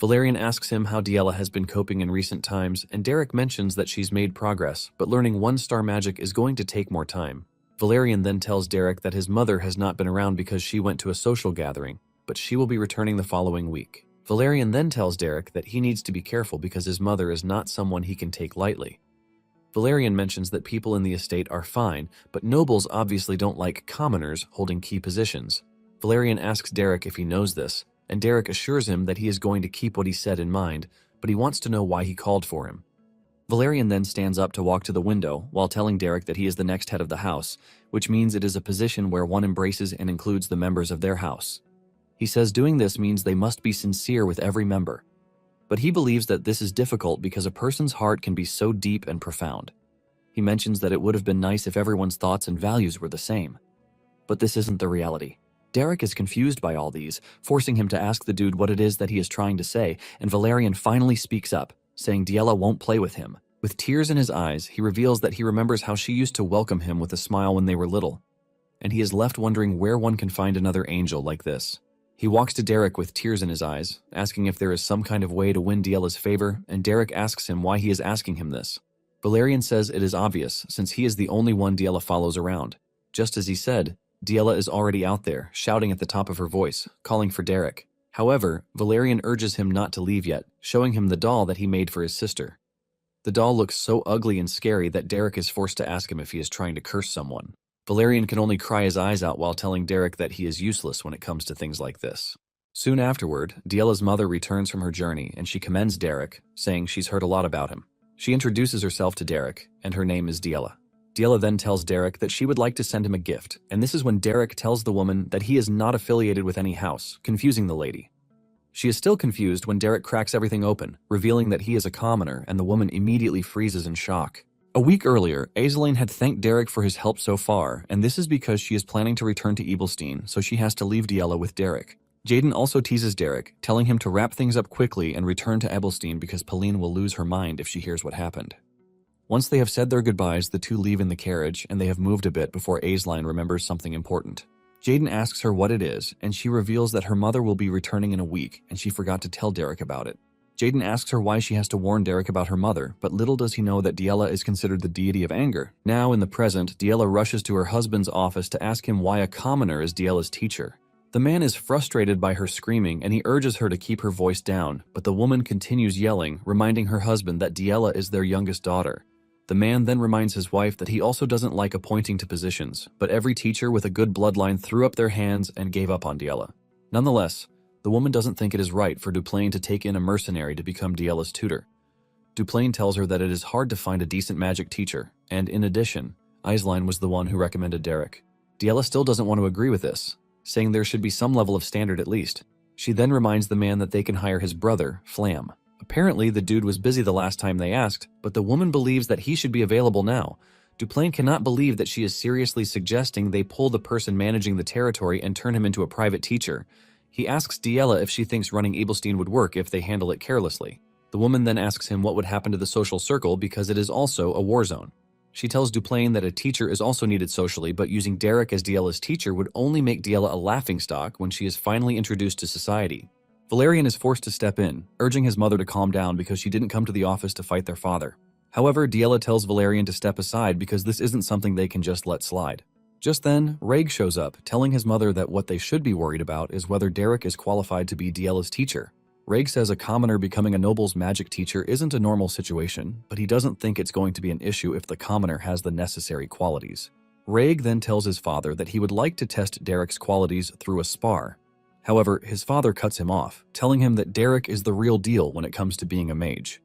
Valerian asks him how Diella has been coping in recent times, and Derek mentions that she's made progress, but learning one-star magic is going to take more time. Valerian then tells Derek that his mother has not been around because she went to a social gathering, but she will be returning the following week. Valerian then tells Derek that he needs to be careful because his mother is not someone he can take lightly. Valerian mentions that people in the estate are fine, but nobles obviously don't like commoners holding key positions. Valerian asks Derek if he knows this, and Derek assures him that he is going to keep what he said in mind, but he wants to know why he called for him. Valerian then stands up to walk to the window while telling Derek that he is the next head of the house, which means it is a position where one embraces and includes the members of their house. He says doing this means they must be sincere with every member. But he believes that this is difficult because a person's heart can be so deep and profound. He mentions that it would have been nice if everyone's thoughts and values were the same. But this isn't the reality. Derek is confused by all these, forcing him to ask the dude what it is that he is trying to say, and Valerian finally speaks up, saying Diella won't play with him. With tears in his eyes, he reveals that he remembers how she used to welcome him with a smile when they were little, and he is left wondering where one can find another angel like this. He walks to Derek with tears in his eyes, asking if there is some kind of way to win Diella's favor, and Derek asks him why he is asking him this. Valerian says it is obvious, since he is the only one Diella follows around. Just as he said, Diella is already out there, shouting at the top of her voice, calling for Derek. However, Valerian urges him not to leave yet, showing him the doll that he made for his sister. The doll looks so ugly and scary that Derek is forced to ask him if he is trying to curse someone. Valerian can only cry his eyes out while telling Derek that he is useless when it comes to things like this. Soon afterward, Diella's mother returns from her journey and she commends Derek, saying she's heard a lot about him. She introduces herself to Derek, and her name is Diella. Diella then tells Derek that she would like to send him a gift, and this is when Derek tells the woman that he is not affiliated with any house, confusing the lady. She is still confused when Derek cracks everything open, revealing that he is a commoner, and the woman immediately freezes in shock. A week earlier, Aiselene had thanked Derek for his help so far, and this is because she is planning to return to Ebelstein, so she has to leave Diella with Derek. Jaden also teases Derek, telling him to wrap things up quickly and return to Ebelstein because Pauline will lose her mind if she hears what happened. Once they have said their goodbyes, the two leave in the carriage, and they have moved a bit before Aiselene remembers something important. Jaden asks her what it is, and she reveals that her mother will be returning in a week, and she forgot to tell Derek about it. Jaden asks her why she has to warn Derek about her mother, but little does he know that Diella is considered the deity of anger. Now, in the present, Diella rushes to her husband's office to ask him why a commoner is Diella's teacher. The man is frustrated by her screaming and he urges her to keep her voice down, but the woman continues yelling, reminding her husband that Diela is their youngest daughter. The man then reminds his wife that he also doesn't like appointing to positions, but every teacher with a good bloodline threw up their hands and gave up on Diela. Nonetheless, the woman doesn't think it is right for Duplain to take in a mercenary to become Diela's tutor. Duplain tells her that it is hard to find a decent magic teacher, and in addition, Aisline was the one who recommended Derek. Diela still doesn't want to agree with this, saying there should be some level of standard at least. She then reminds the man that they can hire his brother, Flam. Apparently, the dude was busy the last time they asked, but the woman believes that he should be available now. Duplain cannot believe that she is seriously suggesting they pull the person managing the territory and turn him into a private teacher. He asks Diela if she thinks running Abelstein would work if they handle it carelessly. The woman then asks him what would happen to the social circle because it is also a war zone. She tells Duplain that a teacher is also needed socially, but using Derek as Diela's teacher would only make Diela a laughingstock when she is finally introduced to society. Valerian is forced to step in, urging his mother to calm down because she didn't come to the office to fight their father. However, Diela tells Valerian to step aside because this isn't something they can just let slide. Just then, Reg shows up, telling his mother that what they should be worried about is whether Derek is qualified to be Diela's teacher. Reg says a commoner becoming a noble's magic teacher isn't a normal situation, but he doesn't think it's going to be an issue if the commoner has the necessary qualities. Reg then tells his father that he would like to test Derek's qualities through a spar. However, his father cuts him off, telling him that Derek is the real deal when it comes to being a mage.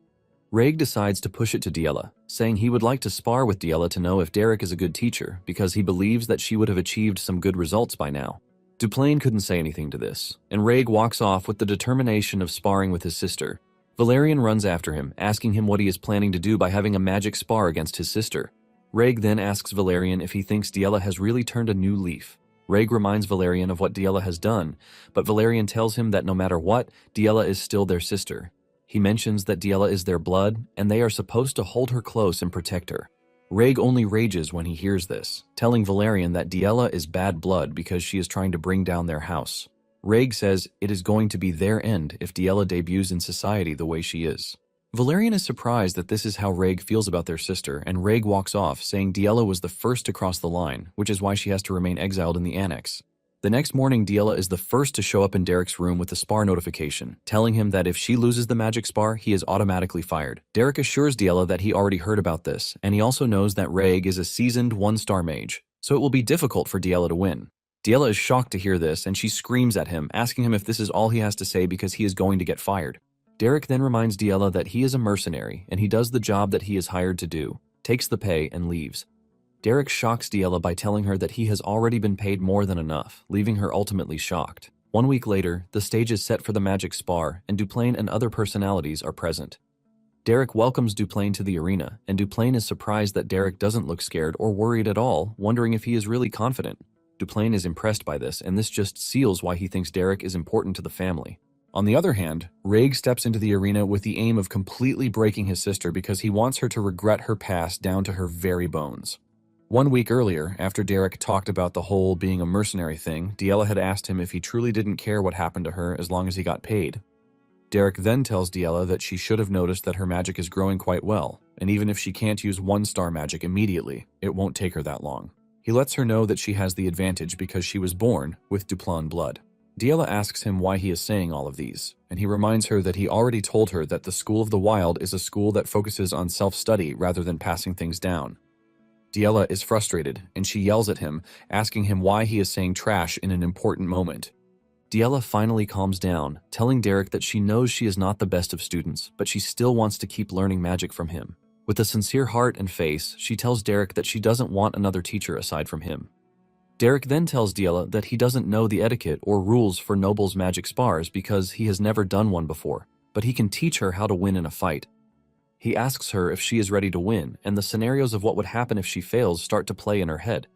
Reg decides to push it to Diela, saying he would like to spar with Diela to know if Derek is a good teacher because he believes that she would have achieved some good results by now. Duplain couldn't say anything to this, and Reg walks off with the determination of sparring with his sister. Valerian runs after him, asking him what he is planning to do by having a magic spar against his sister. Reg then asks Valerian if he thinks Diela has really turned a new leaf. Reg reminds Valerian of what Diela has done, but Valerian tells him that no matter what, Diela is still their sister. He mentions that Diela is their blood, and they are supposed to hold her close and protect her. Reg only rages when he hears this, telling Valerian that Diela is bad blood because she is trying to bring down their house. Reg says it is going to be their end if Diela debuts in society the way she is. Valerian is surprised that this is how Reg feels about their sister, and Reg walks off, saying Diela was the first to cross the line, which is why she has to remain exiled in the annex. The next morning, Diela is the first to show up in Derek's room with a spar notification, telling him that if she loses the magic spar, he is automatically fired. Derek assures Diela that he already heard about this, and he also knows that Reg is a seasoned one-star mage, so it will be difficult for Diela to win. Diela is shocked to hear this, and she screams at him, asking him if this is all he has to say because he is going to get fired. Derek then reminds Diela that he is a mercenary, and he does the job that he is hired to do, takes the pay, and leaves. Derek shocks Diela by telling her that he has already been paid more than enough, leaving her ultimately shocked. 1 week later, the stage is set for the magic spar, and Duplain and other personalities are present. Derek welcomes Duplain to the arena, and Duplain is surprised that Derek doesn't look scared or worried at all, wondering if he is really confident. Duplain is impressed by this, and this just seals why he thinks Derek is important to the family. On the other hand, Reg steps into the arena with the aim of completely breaking his sister because he wants her to regret her past down to her very bones. 1 week earlier, after Derek talked about the whole being a mercenary thing, Diela had asked him if he truly didn't care what happened to her as long as he got paid. Derek then tells Diela that she should have noticed that her magic is growing quite well, and even if she can't use one-star magic immediately, it won't take her that long. He lets her know that she has the advantage because she was born with Duplain blood. Diela asks him why he is saying all of these, and he reminds her that he already told her that the School of the Wild is a school that focuses on self-study rather than passing things down. Diela is frustrated, and she yells at him, asking him why he is saying trash in an important moment. Diela finally calms down, telling Derek that she knows she is not the best of students, but she still wants to keep learning magic from him. With a sincere heart and face, she tells Derek that she doesn't want another teacher aside from him. Derek then tells Diela that he doesn't know the etiquette or rules for nobles' magic spars because he has never done one before, but he can teach her how to win in a fight. He asks her if she is ready to win, and the scenarios of what would happen if she fails start to play in her head.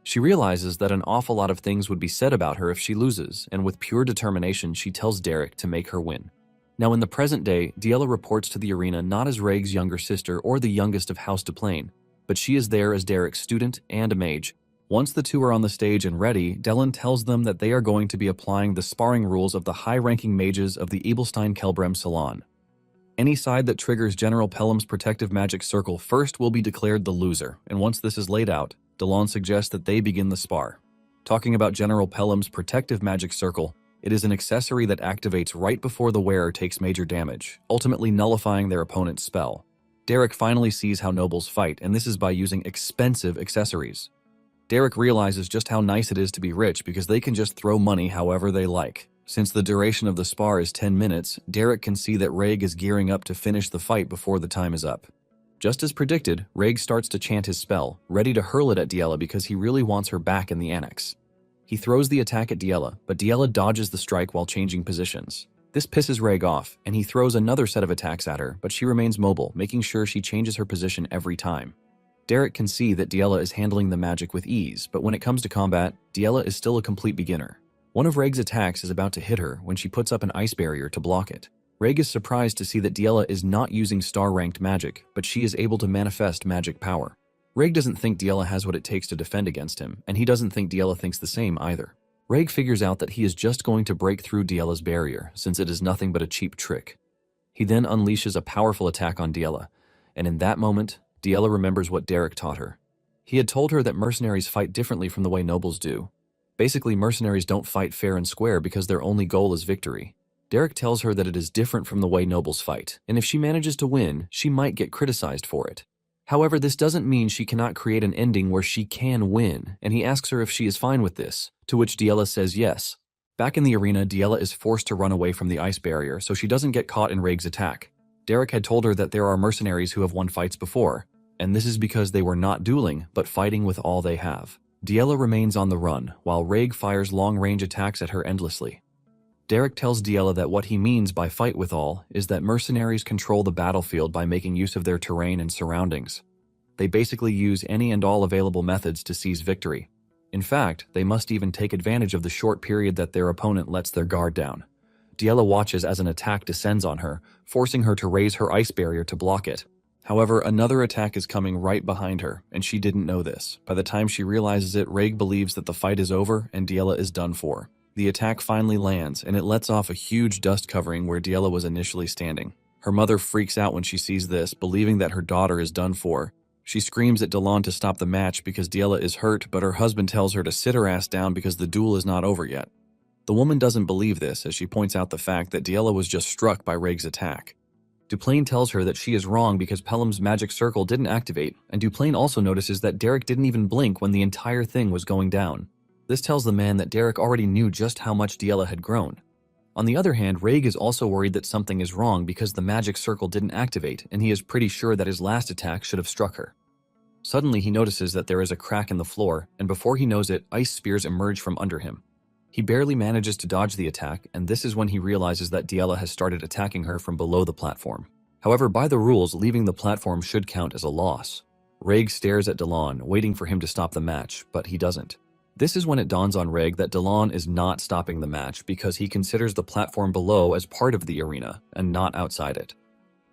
She realizes that an awful lot of things would be said about her if she loses, and with pure determination, she tells Derek to make her win. Now in the present day, Diela reports to the arena not as Reg's younger sister or the youngest of House Duplain, but she is there as Derek's student and a mage. Once the two are on the stage and ready, Dellen tells them that they are going to be applying the sparring rules of the high-ranking mages of the Abelstein-Kelbrem Salon. Any side that triggers General Pelham's protective magic circle first will be declared the loser, and once this is laid out, Dallon suggests that they begin the spar. Talking about General Pelham's protective magic circle, it is an accessory that activates right before the wearer takes major damage, ultimately nullifying their opponent's spell. Derek finally sees how nobles fight, and this is by using expensive accessories. Derek realizes just how nice it is to be rich because they can just throw money however they like. Since the duration of the spar is 10 minutes, Derek can see that Reg is gearing up to finish the fight before the time is up. Just as predicted, Reg starts to chant his spell, ready to hurl it at Diella because he really wants her back in the annex. He throws the attack at Diella, but Diella dodges the strike while changing positions. This pisses Reg off, and he throws another set of attacks at her, but she remains mobile, making sure she changes her position every time. Derek can see that Diella is handling the magic with ease, but when it comes to combat, Diella is still a complete beginner. One of Reg's attacks is about to hit her when she puts up an ice barrier to block it. Reg is surprised to see that Diella is not using star-ranked magic, but she is able to manifest magic power. Reg doesn't think Diella has what it takes to defend against him, and he doesn't think Diella thinks the same either. Reg figures out that he is just going to break through Diella's barrier, since it is nothing but a cheap trick. He then unleashes a powerful attack on Diella, and in that moment, Diella remembers what Derek taught her. He had told her that mercenaries fight differently from the way nobles do. Basically, mercenaries don't fight fair and square because their only goal is victory. Derek tells her that it is different from the way nobles fight, and if she manages to win, she might get criticized for it. However, this doesn't mean she cannot create an ending where she can win, and he asks her if she is fine with this, to which Diella says yes. Back in the arena, Diella is forced to run away from the ice barrier so she doesn't get caught in Reg's attack. Derek had told her that there are mercenaries who have won fights before, and this is because they were not dueling, but fighting with all they have. Diella remains on the run, while Reg fires long-range attacks at her endlessly. Derek tells Diella that what he means by fight with all is that mercenaries control the battlefield by making use of their terrain and surroundings. They basically use any and all available methods to seize victory. In fact, they must even take advantage of the short period that their opponent lets their guard down. Diella watches as an attack descends on her, forcing her to raise her ice barrier to block it. However, another attack is coming right behind her, and she didn't know this. By the time she realizes it, Reg believes that the fight is over and Diella is done for. The attack finally lands, and it lets off a huge dust covering where Diella was initially standing. Her mother freaks out when she sees this, believing that her daughter is done for. She screams at Delon to stop the match because Diella is hurt, but her husband tells her to sit her ass down because the duel is not over yet. The woman doesn't believe this as she points out the fact that Diella was just struck by Reg's attack. Duplain tells her that she is wrong because Pelham's magic circle didn't activate, and Duplain also notices that Derek didn't even blink when the entire thing was going down. This tells the man that Derek already knew just how much Diella had grown. On the other hand, Reg is also worried that something is wrong because the magic circle didn't activate, and he is pretty sure that his last attack should have struck her. Suddenly, he notices that there is a crack in the floor, and before he knows it, ice spears emerge from under him. He barely manages to dodge the attack, and this is when he realizes that Diella has started attacking her from below the platform. However, by the rules, leaving the platform should count as a loss. Reg stares at Delon, waiting for him to stop the match, but he doesn't. This is when it dawns on Reg that Delon is not stopping the match because he considers the platform below as part of the arena and not outside it.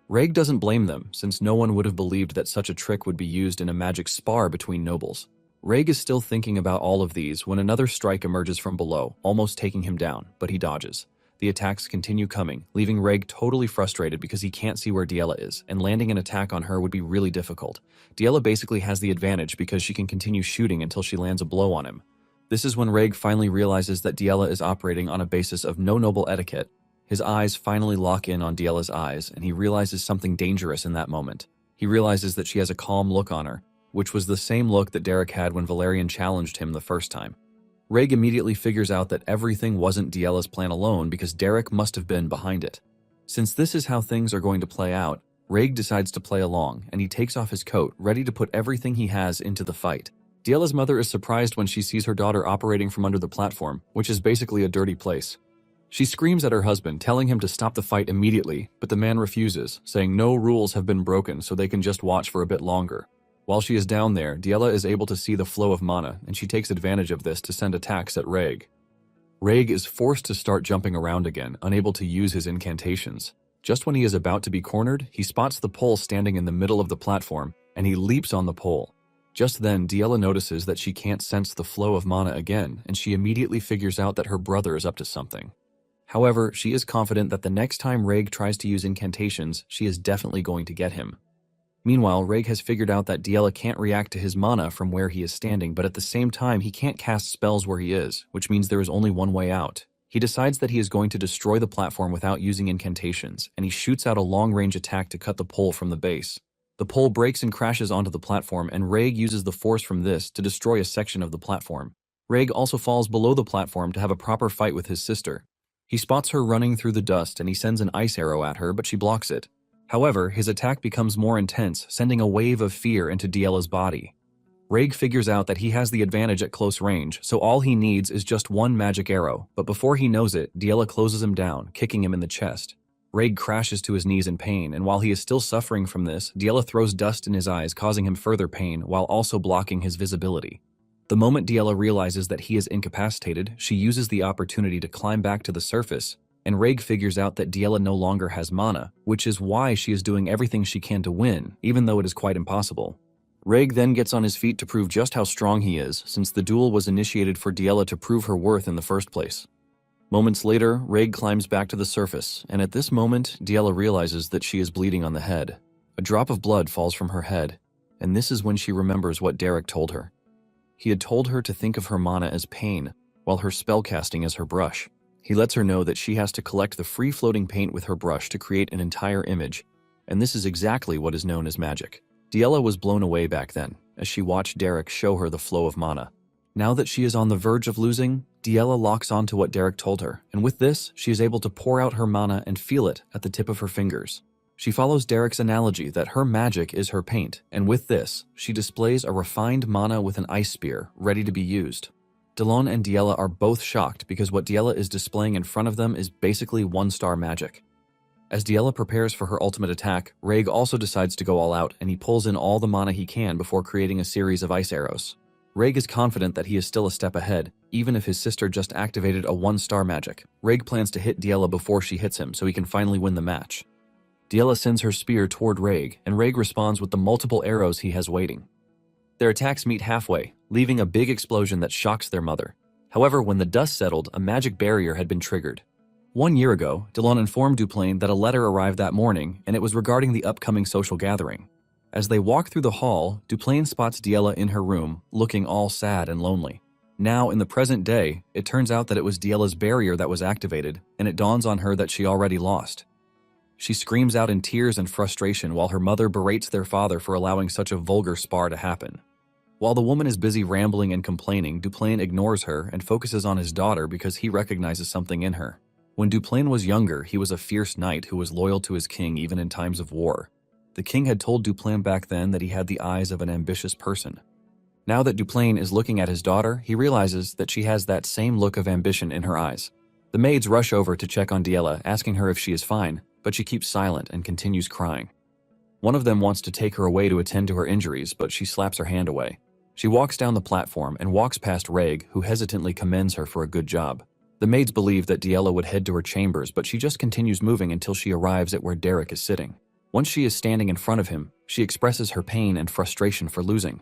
Reg doesn't blame them, since no one would have believed that such a trick would be used in a magic spar between nobles. Reg is still thinking about all of these when another strike emerges from below, almost taking him down, but he dodges. The attacks continue coming, leaving Reg totally frustrated because he can't see where Diella is, and landing an attack on her would be really difficult. Diella basically has the advantage because she can continue shooting until she lands a blow on him. This is when Reg finally realizes that Diella is operating on a basis of no noble etiquette. His eyes finally lock in on Diella's eyes, and he realizes something dangerous in that moment. He realizes that she has a calm look on her, which was the same look that Derek had when Valerian challenged him the first time. Reg immediately figures out that everything wasn't Diella's plan alone because Derek must have been behind it. Since this is how things are going to play out, Reg decides to play along, and he takes off his coat, ready to put everything he has into the fight. Diella's mother is surprised when she sees her daughter operating from under the platform, which is basically a dirty place. She screams at her husband, telling him to stop the fight immediately, but the man refuses, saying no rules have been broken so they can just watch for a bit longer. While she is down there, Diella is able to see the flow of mana, and she takes advantage of this to send attacks at Reg. Reg is forced to start jumping around again, unable to use his incantations. Just when he is about to be cornered, he spots the pole standing in the middle of the platform, and he leaps on the pole. Just then, Diella notices that she can't sense the flow of mana again, and she immediately figures out that her brother is up to something. However, she is confident that the next time Reg tries to use incantations, she is definitely going to get him. Meanwhile, Reg has figured out that Diela can't react to his mana from where he is standing, but at the same time, he can't cast spells where he is, which means there is only one way out. He decides that he is going to destroy the platform without using incantations, and he shoots out a long-range attack to cut the pole from the base. The pole breaks and crashes onto the platform, and Reg uses the force from this to destroy a section of the platform. Reg also falls below the platform to have a proper fight with his sister. He spots her running through the dust, and he sends an ice arrow at her, but she blocks it. However, his attack becomes more intense, sending a wave of fear into Diela's body. Reg figures out that he has the advantage at close range, so all he needs is just one magic arrow, but before he knows it, Diela closes him down, kicking him in the chest. Reg crashes to his knees in pain, and while he is still suffering from this, Diela throws dust in his eyes, causing him further pain, while also blocking his visibility. The moment Diela realizes that he is incapacitated, she uses the opportunity to climb back to the surface, and Reg figures out that Diela no longer has mana, which is why she is doing everything she can to win, even though it is quite impossible. Reg then gets on his feet to prove just how strong he is, since the duel was initiated for Diela to prove her worth in the first place. Moments later, Reg climbs back to the surface, and at this moment, Diela realizes that she is bleeding on the head. A drop of blood falls from her head, and this is when she remembers what Derek told her. He had told her to think of her mana as pain, while her spellcasting as her brush. He lets her know that she has to collect the free-floating paint with her brush to create an entire image, and this is exactly what is known as magic. Diela was blown away back then, as she watched Derek show her the flow of mana. Now that she is on the verge of losing, Diela locks on to what Derek told her, and with this, she is able to pour out her mana and feel it at the tip of her fingers. She follows Derek's analogy that her magic is her paint, and with this, she displays a refined mana with an ice spear, ready to be used. Delon and Diela are both shocked because what Diela is displaying in front of them is basically one-star magic. As Diela prepares for her ultimate attack, Reg also decides to go all out, and he pulls in all the mana he can before creating a series of ice arrows. Reg is confident that he is still a step ahead, even if his sister just activated a one-star magic. Reg plans to hit Diela before she hits him so he can finally win the match. Diela sends her spear toward Reg, and Reg responds with the multiple arrows he has waiting. Their attacks meet halfway, leaving a big explosion that shocks their mother. However, when the dust settled, a magic barrier had been triggered. 1 year ago, Delon informed Duplain that a letter arrived that morning, and it was regarding the upcoming social gathering. As they walk through the hall, Duplain spots Diela in her room, looking all sad and lonely. Now, in the present day, it turns out that it was Diela's barrier that was activated, and it dawns on her that she already lost. She screams out in tears and frustration while her mother berates their father for allowing such a vulgar spar to happen. While the woman is busy rambling and complaining, Duplain ignores her and focuses on his daughter because he recognizes something in her. When Duplain was younger, he was a fierce knight who was loyal to his king even in times of war. The king had told Duplain back then that he had the eyes of an ambitious person. Now that Duplain is looking at his daughter, he realizes that she has that same look of ambition in her eyes. The maids rush over to check on Diela, asking her if she is fine, but she keeps silent and continues crying. One of them wants to take her away to attend to her injuries, but she slaps her hand away. She walks down the platform and walks past Reg, who hesitantly commends her for a good job. The maids believe that Diela would head to her chambers, but she just continues moving until she arrives at where Derek is sitting. Once she is standing in front of him, she expresses her pain and frustration for losing.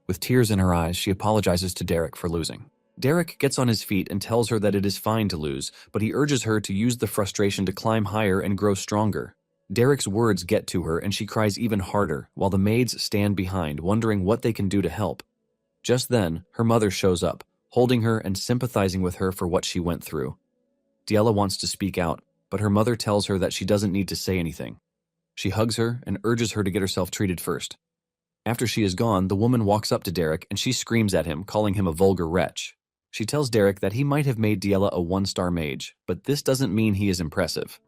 With tears in her eyes, she apologizes to Derek for losing. Derek gets on his feet and tells her that it is fine to lose, but he urges her to use the frustration to climb higher and grow stronger. Derek's words get to her and she cries even harder, while the maids stand behind, wondering what they can do to help. Just then, her mother shows up, holding her and sympathizing with her for what she went through. Diela wants to speak out, but her mother tells her that she doesn't need to say anything. She hugs her and urges her to get herself treated first. After she is gone, the woman walks up to Derek and she screams at him, calling him a vulgar wretch. She tells Derek that he might have made Diela a one-star mage, but this doesn't mean he is impressive.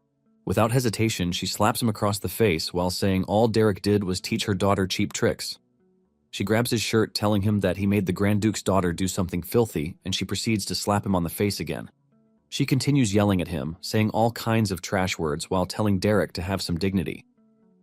Without hesitation, she slaps him across the face while saying all Derek did was teach her daughter cheap tricks. She grabs his shirt, telling him that he made the Grand Duke's daughter do something filthy, and she proceeds to slap him on the face again. She continues yelling at him, saying all kinds of trash words while telling Derek to have some dignity.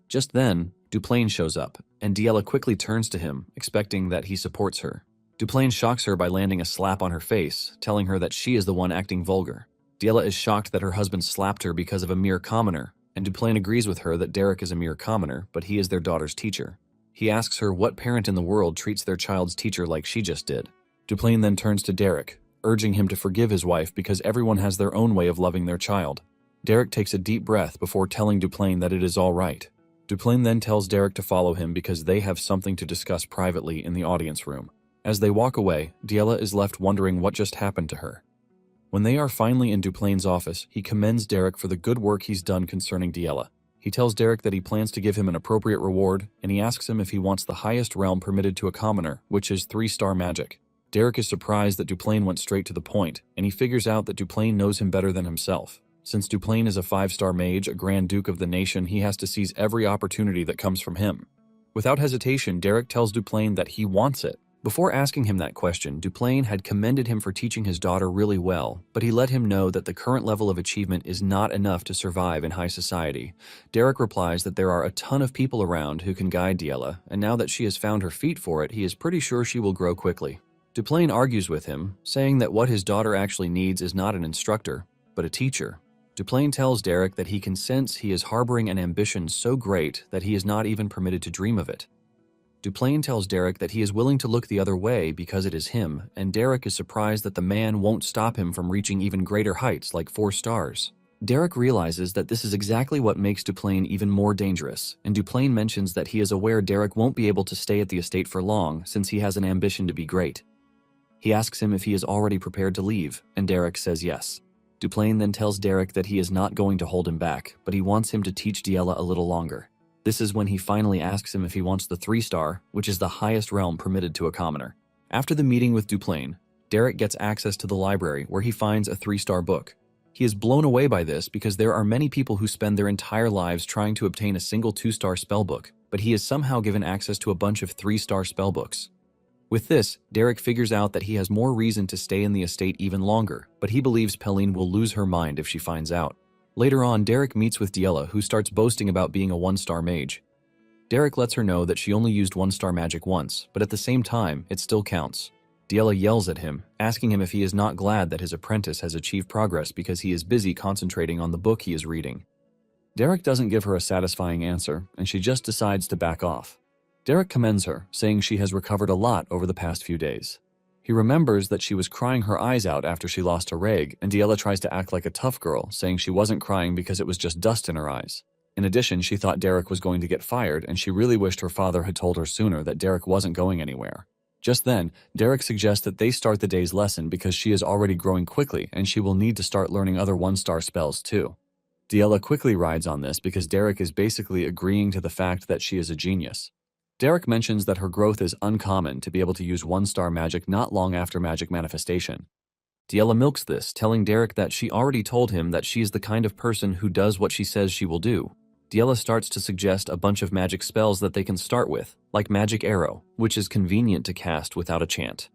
Just then, Duplain shows up, and Diela quickly turns to him, expecting that he supports her. Duplain shocks her by landing a slap on her face, telling her that she is the one acting vulgar. Diela is shocked that her husband slapped her because of a mere commoner, and Duplain agrees with her that Derek is a mere commoner, but he is their daughter's teacher. He asks her what parent in the world treats their child's teacher like she just did. Duplain then turns to Derek, urging him to forgive his wife because everyone has their own way of loving their child. Derek takes a deep breath before telling Duplain that it is all right. Duplain then tells Derek to follow him because they have something to discuss privately in the audience room. As they walk away, Diella is left wondering what just happened to her. When they are finally in Duplain's office, he commends Derek for the good work he's done concerning Diella. He tells Derek that he plans to give him an appropriate reward, and he asks him if he wants the highest realm permitted to a commoner, which is 3-star magic. Derek is surprised that Duplain went straight to the point, and he figures out that Duplain knows him better than himself. Since Duplain is a 5-star mage, a Grand Duke of the nation, he has to seize every opportunity that comes from him. Without hesitation, Derek tells Duplain that he wants it. Before asking him that question, Duplain had commended him for teaching his daughter really well, but he let him know that the current level of achievement is not enough to survive in high society. Derek replies that there are a ton of people around who can guide Diella, and now that she has found her feet for it, he is pretty sure she will grow quickly. Duplain argues with him, saying that what his daughter actually needs is not an instructor, but a teacher. Duplain tells Derek that he can sense he is harboring an ambition so great that he is not even permitted to dream of it. Duplain tells Derek that he is willing to look the other way because it is him, and Derek is surprised that the man won't stop him from reaching even greater heights like 4 stars. Derek realizes that this is exactly what makes Duplain even more dangerous, and Duplain mentions that he is aware Derek won't be able to stay at the estate for long since he has an ambition to be great. He asks him if he is already prepared to leave, and Derek says yes. Duplain then tells Derek that he is not going to hold him back, but he wants him to teach Diella a little longer. This is when he finally asks him if he wants the 3-star, which is the highest realm permitted to a commoner. After the meeting with Duplain, Derek gets access to the library where he finds a 3-star book. He is blown away by this because there are many people who spend their entire lives trying to obtain a single 2-star spellbook, but he is somehow given access to a bunch of 3-star spellbooks. With this, Derek figures out that he has more reason to stay in the estate even longer, but he believes Pelline will lose her mind if she finds out. Later on, Derek meets with Diella, who starts boasting about being a 1-star mage. Derek lets her know that she only used 1-star magic once, but at the same time, it still counts. Diella yells at him, asking him if he is not glad that his apprentice has achieved progress because he is busy concentrating on the book he is reading. Derek doesn't give her a satisfying answer, and she just decides to back off. Derek commends her, saying she has recovered a lot over the past few days. He remembers that she was crying her eyes out after she lost a reg, and Diella tries to act like a tough girl, saying she wasn't crying because it was just dust in her eyes. In addition, she thought Derek was going to get fired, and she really wished her father had told her sooner that Derek wasn't going anywhere. Just then, Derek suggests that they start the day's lesson because she is already growing quickly, and she will need to start learning other 1-star spells too. Diella quickly rides on this because Derek is basically agreeing to the fact that she is a genius. Derek mentions that her growth is uncommon to be able to use 1-star magic not long after magic manifestation. Diella milks this, telling Derek that she already told him that she is the kind of person who does what she says she will do. Diella starts to suggest a bunch of magic spells that they can start with, like Magic Arrow, which is convenient to cast without a chant.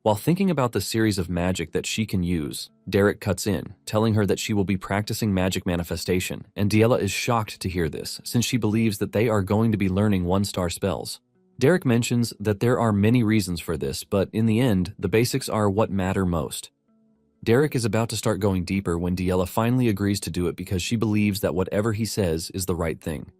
While thinking about the series of magic that she can use, Derek cuts in, telling her that she will be practicing magic manifestation, and Diella is shocked to hear this, since she believes that they are going to be learning 1-star spells. Derek mentions that there are many reasons for this, but in the end, the basics are what matter most. Derek is about to start going deeper when Diella finally agrees to do it because she believes that whatever he says is the right thing.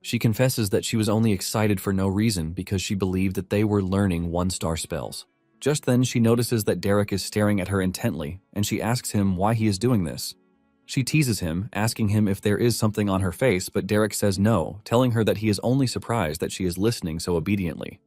She confesses that she was only excited for no reason because she believed that they were learning 1-star spells. Just then, she notices that Derek is staring at her intently, and she asks him why he is doing this. She teases him, asking him if there is something on her face, but Derek says no, telling her that he is only surprised that she is listening so obediently.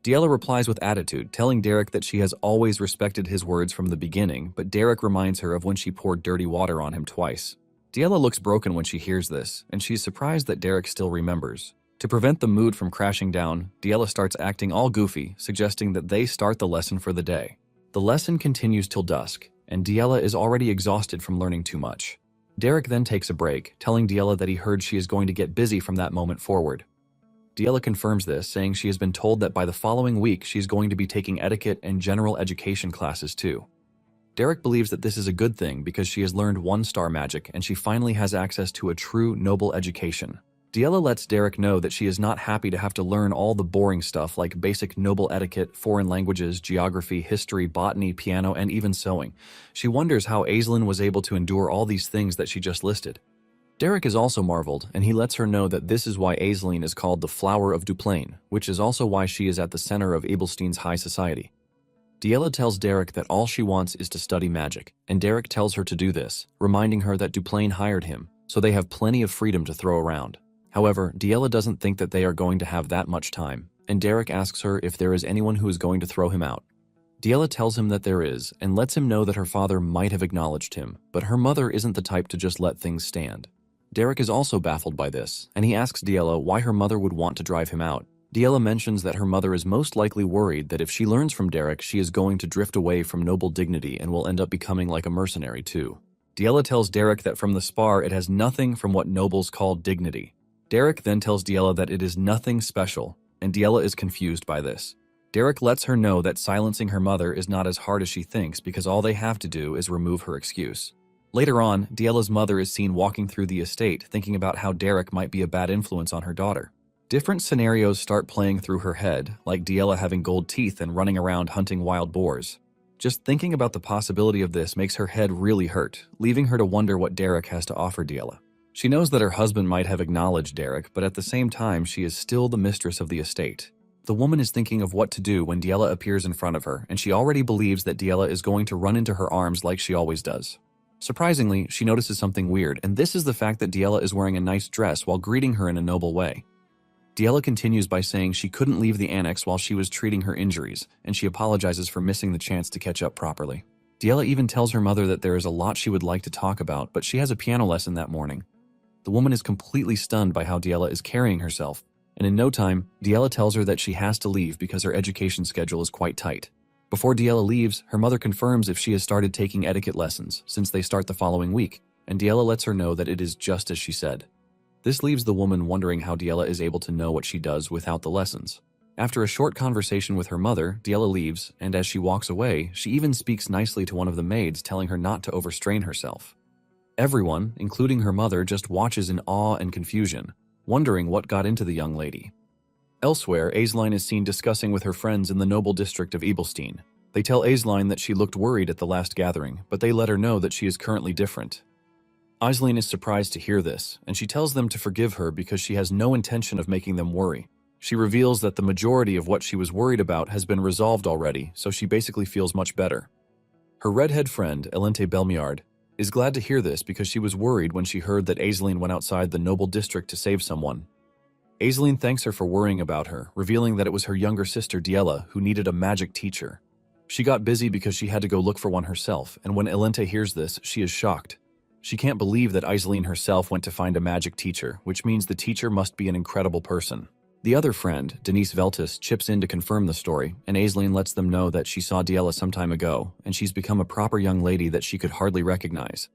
Diella replies with attitude, telling Derek that she has always respected his words from the beginning, but Derek reminds her of when she poured dirty water on him twice. Diella looks broken when she hears this, and she's surprised that Derek still remembers. To prevent the mood from crashing down, Diella starts acting all goofy, suggesting that they start the lesson for the day. The lesson continues till dusk, and Diella is already exhausted from learning too much. Derek then takes a break, telling Diella that he heard she is going to get busy from that moment forward. Diella confirms this, saying she has been told that by the following week she's going to be taking etiquette and general education classes too. Derek believes that this is a good thing because she has learned 1-star magic and she finally has access to a true noble education. Diella lets Derek know that she is not happy to have to learn all the boring stuff like basic noble etiquette, foreign languages, geography, history, botany, piano, and even sewing. She wonders how Aislinn was able to endure all these things that she just listed. Derek is also marveled, and he lets her know that this is why Aislinn is called the Flower of Duplain, which is also why she is at the center of Abelstein's high society. Diella tells Derek that all she wants is to study magic, and Derek tells her to do this, reminding her that Duplain hired him, so they have plenty of freedom to throw around. However, Diela doesn't think that they are going to have that much time, and Derek asks her if there is anyone who is going to throw him out. Diela tells him that there is, and lets him know that her father might have acknowledged him, but her mother isn't the type to just let things stand. Derek is also baffled by this, and he asks Diela why her mother would want to drive him out. Diela mentions that her mother is most likely worried that if she learns from Derek, she is going to drift away from noble dignity and will end up becoming like a mercenary too. Diela tells Derek that from the spar it has nothing from what nobles call dignity. Derek then tells Diela that it is nothing special, and Diela is confused by this. Derek lets her know that silencing her mother is not as hard as she thinks because all they have to do is remove her excuse. Later on, Diela's mother is seen walking through the estate thinking about how Derek might be a bad influence on her daughter. Different scenarios start playing through her head, like Diela having gold teeth and running around hunting wild boars. Just thinking about the possibility of this makes her head really hurt, leaving her to wonder what Derek has to offer Diela. She knows that her husband might have acknowledged Derek, but at the same time she is still the mistress of the estate. The woman is thinking of what to do when Diela appears in front of her, and she already believes that Diela is going to run into her arms like she always does. Surprisingly, she notices something weird, and this is the fact that Diela is wearing a nice dress while greeting her in a noble way. Diela continues by saying she couldn't leave the annex while she was treating her injuries, and she apologizes for missing the chance to catch up properly. Diela even tells her mother that there is a lot she would like to talk about, but she has a piano lesson that morning. The woman is completely stunned by how Diela is carrying herself, and in no time, Diela tells her that she has to leave because her education schedule is quite tight. Before Diela leaves, her mother confirms if she has started taking etiquette lessons, since they start the following week, and Diela lets her know that it is just as she said. This leaves the woman wondering how Diela is able to know what she does without the lessons. After a short conversation with her mother, Diela leaves, and as she walks away, she even speaks nicely to one of the maids, telling her not to overstrain herself. Everyone, including her mother, just watches in awe and confusion, wondering what got into the young lady. Elsewhere, Aisling is seen discussing with her friends in the noble district of Ebelstein. They tell Aisling that she looked worried at the last gathering, but they let her know that she is currently different. Aisling is surprised to hear this, and she tells them to forgive her because she has no intention of making them worry. She reveals that the majority of what she was worried about has been resolved already, so she basically feels much better. Her redhead friend, Elente Belmiard, is glad to hear this because she was worried when she heard that Aisling went outside the noble district to save someone. Aisling thanks her for worrying about her, revealing that it was her younger sister Diela who needed a magic teacher. She got busy because she had to go look for one herself, and when Elente hears this, she is shocked. She can't believe that Aisling herself went to find a magic teacher, which means the teacher must be an incredible person. The other friend, Denise Veltis, chips in to confirm the story, and Aisling lets them know that she saw Diela some time ago, and she's become a proper young lady that she could hardly recognize.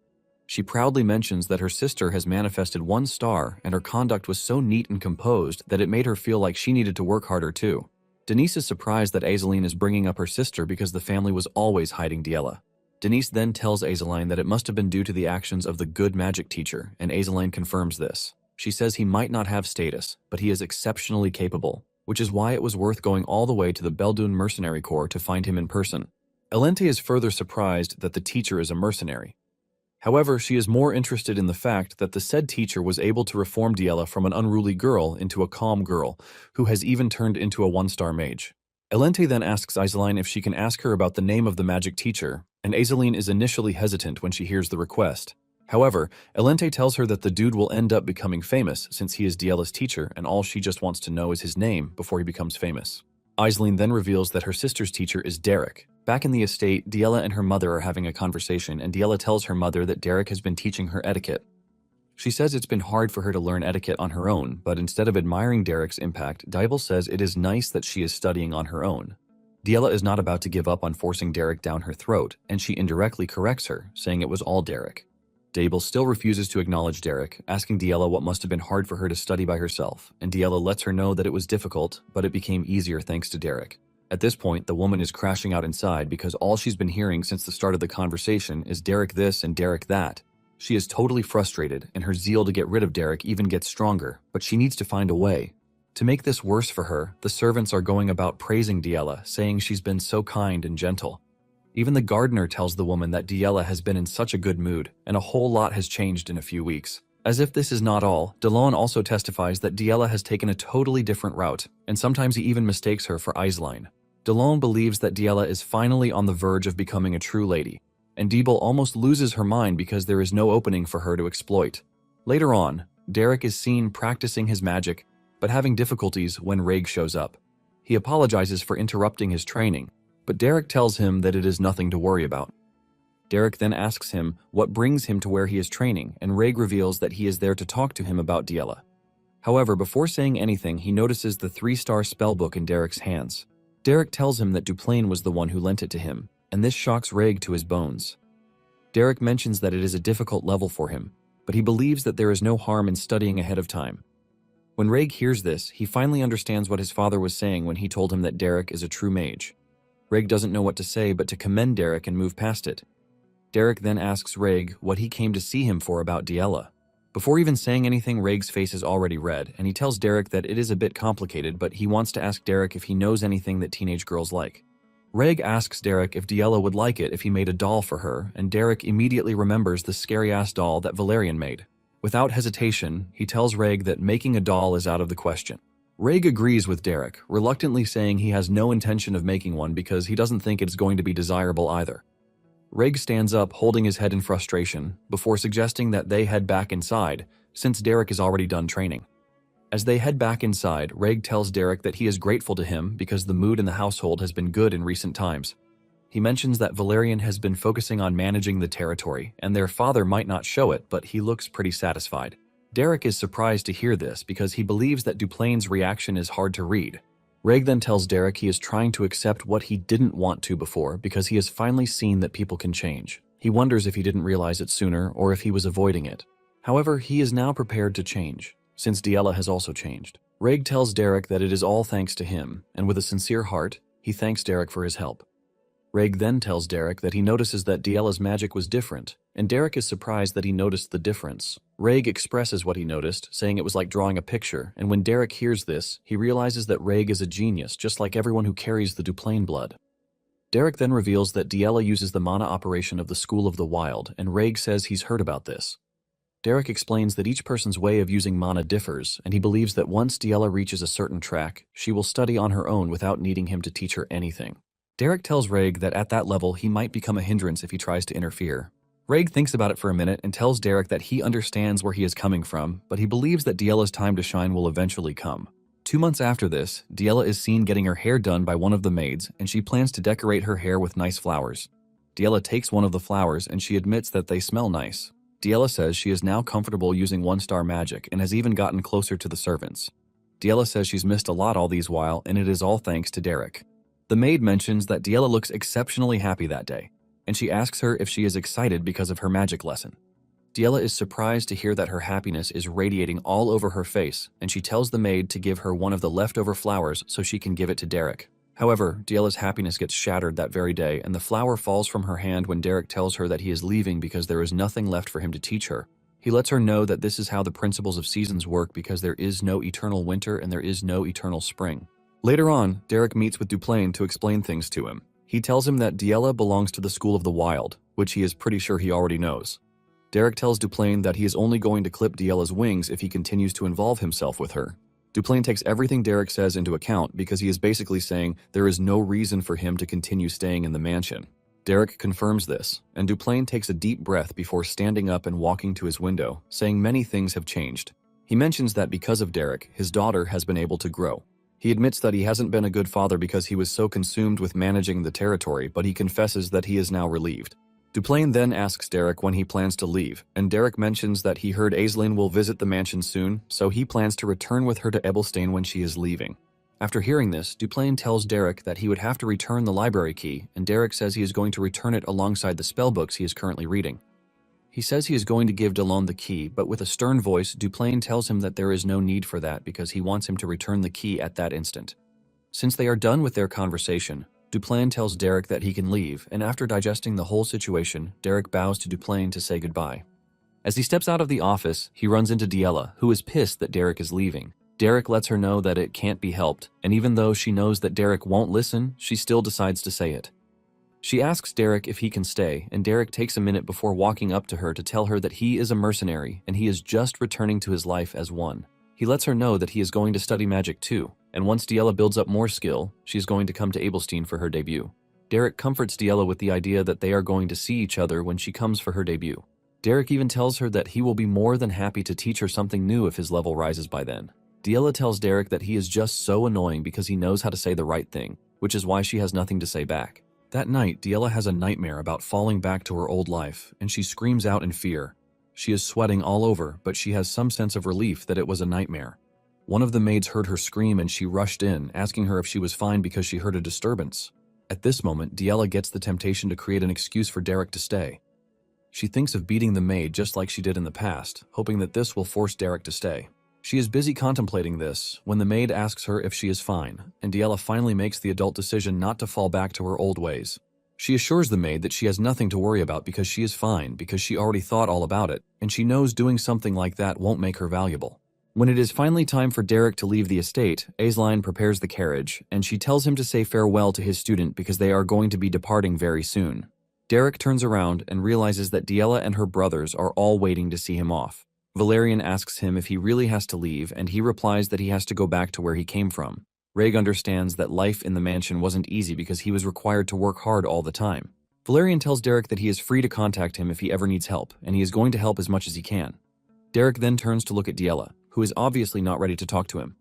She proudly mentions that her sister has manifested 1 star, and her conduct was so neat and composed that it made her feel like she needed to work harder too. Denise is surprised that Aisling is bringing up her sister because the family was always hiding Diela. Denise then tells Aisling that it must have been due to the actions of the good magic teacher, and Aisling confirms this. She says he might not have status, but he is exceptionally capable, which is why it was worth going all the way to the Beldoon Mercenary Corps to find him in person. Elente is further surprised that the teacher is a mercenary. However, she is more interested in the fact that the said teacher was able to reform Diela from an unruly girl into a calm girl, who has even turned into a 1-star mage. Elente then asks Aisling if she can ask her about the name of the magic teacher, and Aisling is initially hesitant when she hears the request. However, Elente tells her that the dude will end up becoming famous since he is Diela's teacher and all she just wants to know is his name before he becomes famous. Aisling then reveals that her sister's teacher is Derek. Back in the estate, Diela and her mother are having a conversation, and Diela tells her mother that Derek has been teaching her etiquette. She says it's been hard for her to learn etiquette on her own, but instead of admiring Derek's impact, Dibel says it is nice that she is studying on her own. Diela is not about to give up on forcing Derek down her throat, and she indirectly corrects her, saying it was all Derek. Dibel still refuses to acknowledge Derek, asking Diela what must have been hard for her to study by herself, and Diela lets her know that it was difficult, but it became easier thanks to Derek. At this point, the woman is crashing out inside because all she's been hearing since the start of the conversation is Derek this and Derek that. She is totally frustrated, and her zeal to get rid of Derek even gets stronger, but she needs to find a way. To make this worse for her, the servants are going about praising Diela, saying she's been so kind and gentle. Even the gardener tells the woman that Diela has been in such a good mood, and a whole lot has changed in a few weeks. As if this is not all, Delon also testifies that Diela has taken a totally different route, and sometimes he even mistakes her for Aisling. Delon believes that Diela is finally on the verge of becoming a true lady, and Dibel almost loses her mind because there is no opening for her to exploit. Later on, Derek is seen practicing his magic, but having difficulties when Reg shows up. He apologizes for interrupting his training, but Derek tells him that it is nothing to worry about. Derek then asks him what brings him to where he is training, and Reg reveals that he is there to talk to him about Diella. However, before saying anything, he notices the 3-star spellbook in Derek's hands. Derek tells him that Duplain was the one who lent it to him, and this shocks Reg to his bones. Derek mentions that it is a difficult level for him, but he believes that there is no harm in studying ahead of time. When Reg hears this, he finally understands what his father was saying when he told him that Derek is a true mage. Reg doesn't know what to say but to commend Derek and move past it. Derek then asks Reg what he came to see him for about Diella. Before even saying anything, Reg's face is already red, and he tells Derek that it is a bit complicated, but he wants to ask Derek if he knows anything that teenage girls like. Reg asks Derek if Diella would like it if he made a doll for her, and Derek immediately remembers the scary-ass doll that Valerian made. Without hesitation, he tells Reg that making a doll is out of the question. Reg agrees with Derek, reluctantly saying he has no intention of making one because he doesn't think it's going to be desirable either. Reg stands up, holding his head in frustration, before suggesting that they head back inside, since Derek is already done training. As they head back inside, Reg tells Derek that he is grateful to him because the mood in the household has been good in recent times. He mentions that Valerian has been focusing on managing the territory, and their father might not show it, but he looks pretty satisfied. Derek is surprised to hear this because he believes that Duplain's reaction is hard to read. Reg then tells Derek he is trying to accept what he didn't want to before because he has finally seen that people can change. He wonders if he didn't realize it sooner or if he was avoiding it. However, he is now prepared to change, since Diella has also changed. Reg tells Derek that it is all thanks to him, and with a sincere heart, he thanks Derek for his help. Reg then tells Derek that he notices that Diella's magic was different, and Derek is surprised that he noticed the difference. Reg expresses what he noticed, saying it was like drawing a picture, and when Derek hears this, he realizes that Reg is a genius, just like everyone who carries the Duplain blood. Derek then reveals that Diella uses the mana operation of the School of the Wild, and Reg says he's heard about this. Derek explains that each person's way of using mana differs, and he believes that once Diella reaches a certain track, she will study on her own without needing him to teach her anything. Derek tells Reg that at that level he might become a hindrance if he tries to interfere. Reg thinks about it for a minute and tells Derek that he understands where he is coming from, but he believes that Diella's time to shine will eventually come. 2 months after this, Diella is seen getting her hair done by one of the maids, and she plans to decorate her hair with nice flowers. Diella takes one of the flowers and she admits that they smell nice. Diella says she is now comfortable using 1-star magic and has even gotten closer to the servants. Diella says she's missed a lot all these while, and it is all thanks to Derek. The maid mentions that Diella looks exceptionally happy that day, and she asks her if she is excited because of her magic lesson. Diella is surprised to hear that her happiness is radiating all over her face, and she tells the maid to give her one of the leftover flowers so she can give it to Derek. However, Diella's happiness gets shattered that very day, and the flower falls from her hand when Derek tells her that he is leaving because there is nothing left for him to teach her. He lets her know that this is how the principles of seasons work because there is no eternal winter and there is no eternal spring. Later on, Derek meets with Duplain to explain things to him. He tells him that Diella belongs to the School of the Wild, which he is pretty sure he already knows. Derek tells Duplain that he is only going to clip Diella's wings if he continues to involve himself with her. Duplain takes everything Derek says into account because he is basically saying there is no reason for him to continue staying in the mansion. Derek confirms this, and Duplain takes a deep breath before standing up and walking to his window, saying many things have changed. He mentions that because of Derek, his daughter has been able to grow. He admits that he hasn't been a good father because he was so consumed with managing the territory, but he confesses that he is now relieved. Duplain then asks Derek when he plans to leave, and Derek mentions that he heard Aislinn will visit the mansion soon, so he plans to return with her to Ebelstein when she is leaving. After hearing this, Duplain tells Derek that he would have to return the library key, and Derek says he is going to return it alongside the spellbooks he is currently reading. He says he is going to give Delon the key, but with a stern voice, Duplain tells him that there is no need for that because he wants him to return the key at that instant. Since they are done with their conversation, Duplain tells Derek that he can leave, and after digesting the whole situation, Derek bows to Duplain to say goodbye. As he steps out of the office, he runs into Diella, who is pissed that Derek is leaving. Derek lets her know that it can't be helped, and even though she knows that Derek won't listen, she still decides to say it. She asks Derek if he can stay, and Derek takes a minute before walking up to her to tell her that he is a mercenary and he is just returning to his life as one. He lets her know that he is going to study magic too, and once Diella builds up more skill, she is going to come to Ebelstein for her debut. Derek comforts Diella with the idea that they are going to see each other when she comes for her debut. Derek even tells her that he will be more than happy to teach her something new if his level rises by then. Diela tells Derek that he is just so annoying because he knows how to say the right thing, which is why she has nothing to say back. That night, Diela has a nightmare about falling back to her old life, and she screams out in fear. She is sweating all over, but she has some sense of relief that it was a nightmare. One of the maids heard her scream and she rushed in, asking her if she was fine because she heard a disturbance. At this moment, Diela gets the temptation to create an excuse for Derek to stay. She thinks of beating the maid just like she did in the past, hoping that this will force Derek to stay. She is busy contemplating this when the maid asks her if she is fine, and Diela finally makes the adult decision not to fall back to her old ways. She assures the maid that she has nothing to worry about because she is fine because she already thought all about it, and she knows doing something like that won't make her valuable. When it is finally time for Derek to leave the estate, Aisline prepares the carriage, and she tells him to say farewell to his student because they are going to be departing very soon. Derek turns around and realizes that Diela and her brothers are all waiting to see him off. Valerian asks him if he really has to leave, and he replies that he has to go back to where he came from. Reg understands that life in the mansion wasn't easy because he was required to work hard all the time. Valerian tells Derek that he is free to contact him if he ever needs help, and he is going to help as much as he can. Derek then turns to look at Diela, who is obviously not ready to talk to him.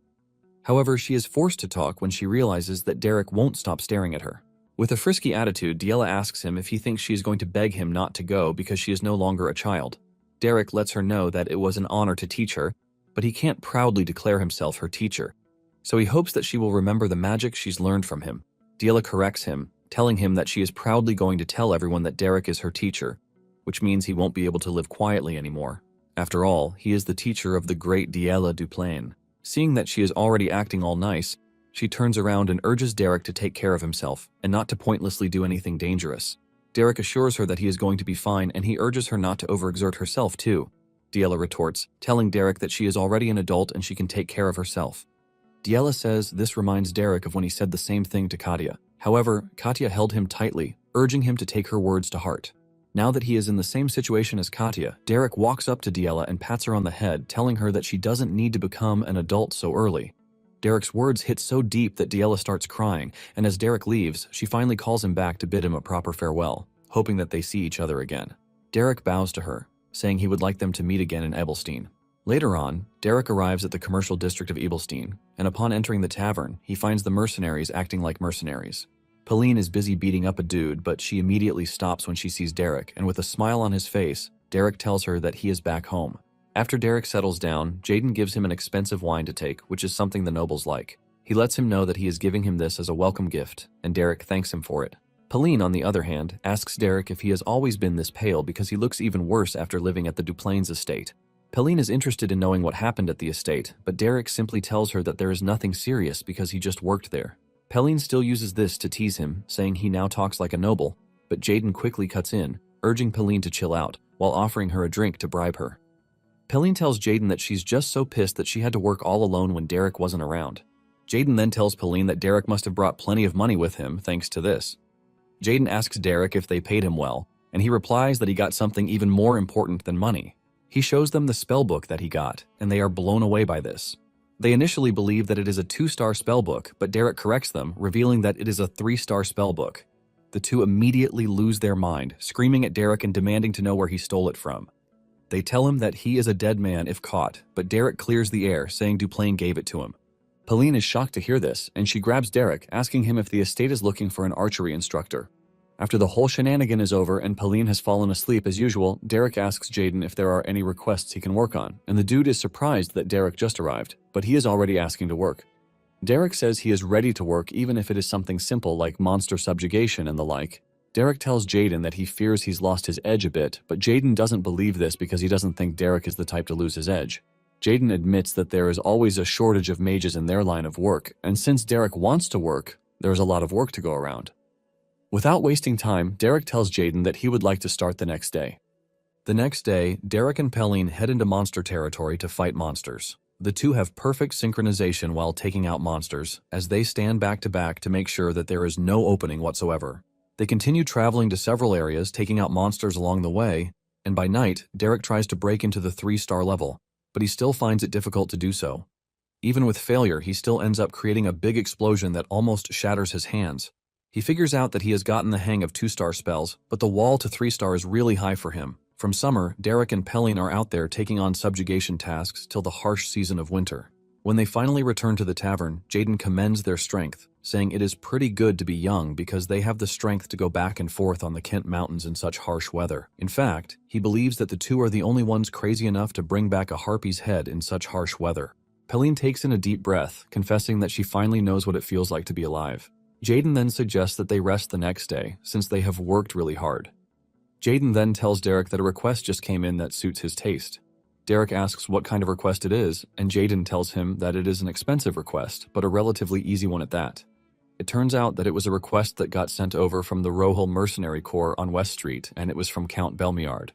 However, she is forced to talk when she realizes that Derek won't stop staring at her. With a frisky attitude, Diela asks him if he thinks she is going to beg him not to go because she is no longer a child. Derek lets her know that it was an honor to teach her, but he can't proudly declare himself her teacher. So he hopes that she will remember the magic she's learned from him. Diela corrects him, telling him that she is proudly going to tell everyone that Derek is her teacher, which means he won't be able to live quietly anymore. After all, he is the teacher of the great Diela Duplain. Seeing that she is already acting all nice, she turns around and urges Derek to take care of himself and not to pointlessly do anything dangerous. Derek assures her that he is going to be fine, and he urges her not to overexert herself too. Diela retorts, telling Derek that she is already an adult and she can take care of herself. Diela says this reminds Derek of when he said the same thing to Katya. However, Katya held him tightly, urging him to take her words to heart. Now that he is in the same situation as Katya, Derek walks up to Diela and pats her on the head, telling her that she doesn't need to become an adult so early. Derek's words hit so deep that Diela starts crying, and as Derek leaves, she finally calls him back to bid him a proper farewell, hoping that they see each other again. Derek bows to her, saying he would like them to meet again in Ebelstein. Later on, Derek arrives at the commercial district of Ebelstein, and upon entering the tavern, he finds the mercenaries acting like mercenaries. Pauline is busy beating up a dude, but she immediately stops when she sees Derek, and with a smile on his face, Derek tells her that he is back home. After Derek settles down, Jaden gives him an expensive wine to take, which is something the nobles like. He lets him know that he is giving him this as a welcome gift, and Derek thanks him for it. Pauline, on the other hand, asks Derek if he has always been this pale because he looks even worse after living at the Duplains estate. Pauline is interested in knowing what happened at the estate, but Derek simply tells her that there is nothing serious because he just worked there. Pauline still uses this to tease him, saying he now talks like a noble, but Jaden quickly cuts in, urging Pauline to chill out, while offering her a drink to bribe her. Pauline tells Jaden that she's just so pissed that she had to work all alone when Derek wasn't around. Jaden then tells Pauline that Derek must have brought plenty of money with him thanks to this. Jaden asks Derek if they paid him well, and he replies that he got something even more important than money. He shows them the spellbook that he got, and they are blown away by this. They initially believe that it is a 2-star spellbook, but Derek corrects them, revealing that it is a 3-star spellbook. The two immediately lose their mind, screaming at Derek and demanding to know where he stole it from. They tell him that he is a dead man if caught, but Derek clears the air, saying Duplain gave it to him. Pauline is shocked to hear this, and she grabs Derek, asking him if the estate is looking for an archery instructor. After the whole shenanigan is over and Pauline has fallen asleep as usual, Derek asks Jaden if there are any requests he can work on, and the dude is surprised that Derek just arrived, but he is already asking to work. Derek says he is ready to work even if it is something simple like monster subjugation and the like. Derek tells Jaden that he fears he's lost his edge a bit, but Jaden doesn't believe this because he doesn't think Derek is the type to lose his edge. Jaden admits that there is always a shortage of mages in their line of work, and since Derek wants to work, there is a lot of work to go around. Without wasting time, Derek tells Jaden that he would like to start the next day. The next day, Derek and Pauline head into monster territory to fight monsters. The two have perfect synchronization while taking out monsters, as they stand back to back to make sure that there is no opening whatsoever. They continue traveling to several areas, taking out monsters along the way, and by night, Derek tries to break into the 3-star level, but he still finds it difficult to do so. Even with failure, he still ends up creating a big explosion that almost shatters his hands. He figures out that he has gotten the hang of 2-star spells, but the wall to 3-star is really high for him. From summer, Derek and Pelleen are out there taking on subjugation tasks till the harsh season of winter. When they finally return to the tavern, Jaden commends their strength, saying it is pretty good to be young because they have the strength to go back and forth on the Kent Mountains in such harsh weather. In fact, he believes that the two are the only ones crazy enough to bring back a harpy's head in such harsh weather. Pelleen takes in a deep breath, confessing that she finally knows what it feels like to be alive. Jaden then suggests that they rest the next day, since they have worked really hard. Jaden then tells Derek that a request just came in that suits his taste. Derek asks what kind of request it is, and Jaden tells him that it is an expensive request, but a relatively easy one at that. It turns out that it was a request that got sent over from the Rohul Mercenary Corps on West Street, and it was from Count Belmiard.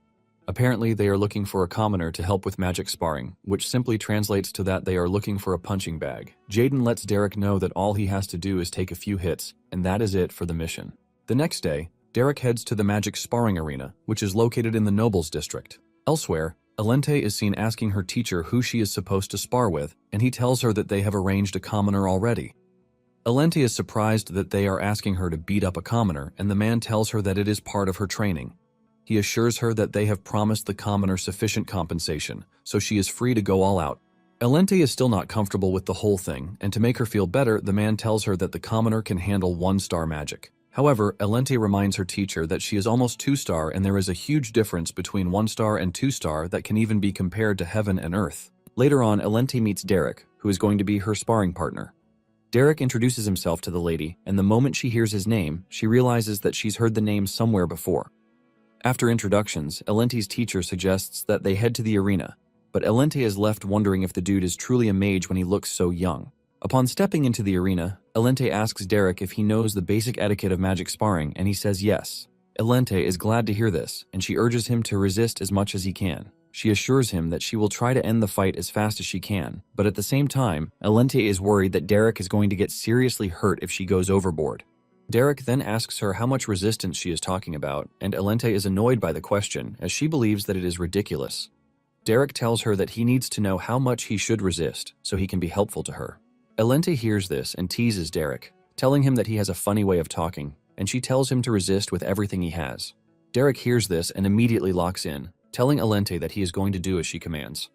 Apparently, they are looking for a commoner to help with magic sparring, which simply translates to that they are looking for a punching bag. Jaden lets Derek know that all he has to do is take a few hits, and that is it for the mission. The next day, Derek heads to the magic sparring arena, which is located in the Nobles District. Elsewhere, Alente is seen asking her teacher who she is supposed to spar with, and he tells her that they have arranged a commoner already. Alente is surprised that they are asking her to beat up a commoner, and the man tells her that it is part of her training. He assures her that they have promised the commoner sufficient compensation, so she is free to go all out. Alente is still not comfortable with the whole thing, and to make her feel better, the man tells her that the commoner can handle 1-star magic. However, Alente reminds her teacher that she is almost 2-star and there is a huge difference between 1-star and 2-star that can even be compared to heaven and earth. Later on, Alente meets Derek, who is going to be her sparring partner. Derek introduces himself to the lady, and the moment she hears his name, she realizes that she's heard the name somewhere before. After introductions, Alente's teacher suggests that they head to the arena, but Alente is left wondering if the dude is truly a mage when he looks so young. Upon stepping into the arena, Alente asks Derek if he knows the basic etiquette of magic sparring, and he says yes. Alente is glad to hear this, and she urges him to resist as much as he can. She assures him that she will try to end the fight as fast as she can, but at the same time, Alente is worried that Derek is going to get seriously hurt if she goes overboard. Derek then asks her how much resistance she is talking about, and Alente is annoyed by the question, as she believes that it is ridiculous. Derek tells her that he needs to know how much he should resist, so he can be helpful to her. Alente hears this and teases Derek, telling him that he has a funny way of talking, and she tells him to resist with everything he has. Derek hears this and immediately locks in, telling Alente that he is going to do as she commands.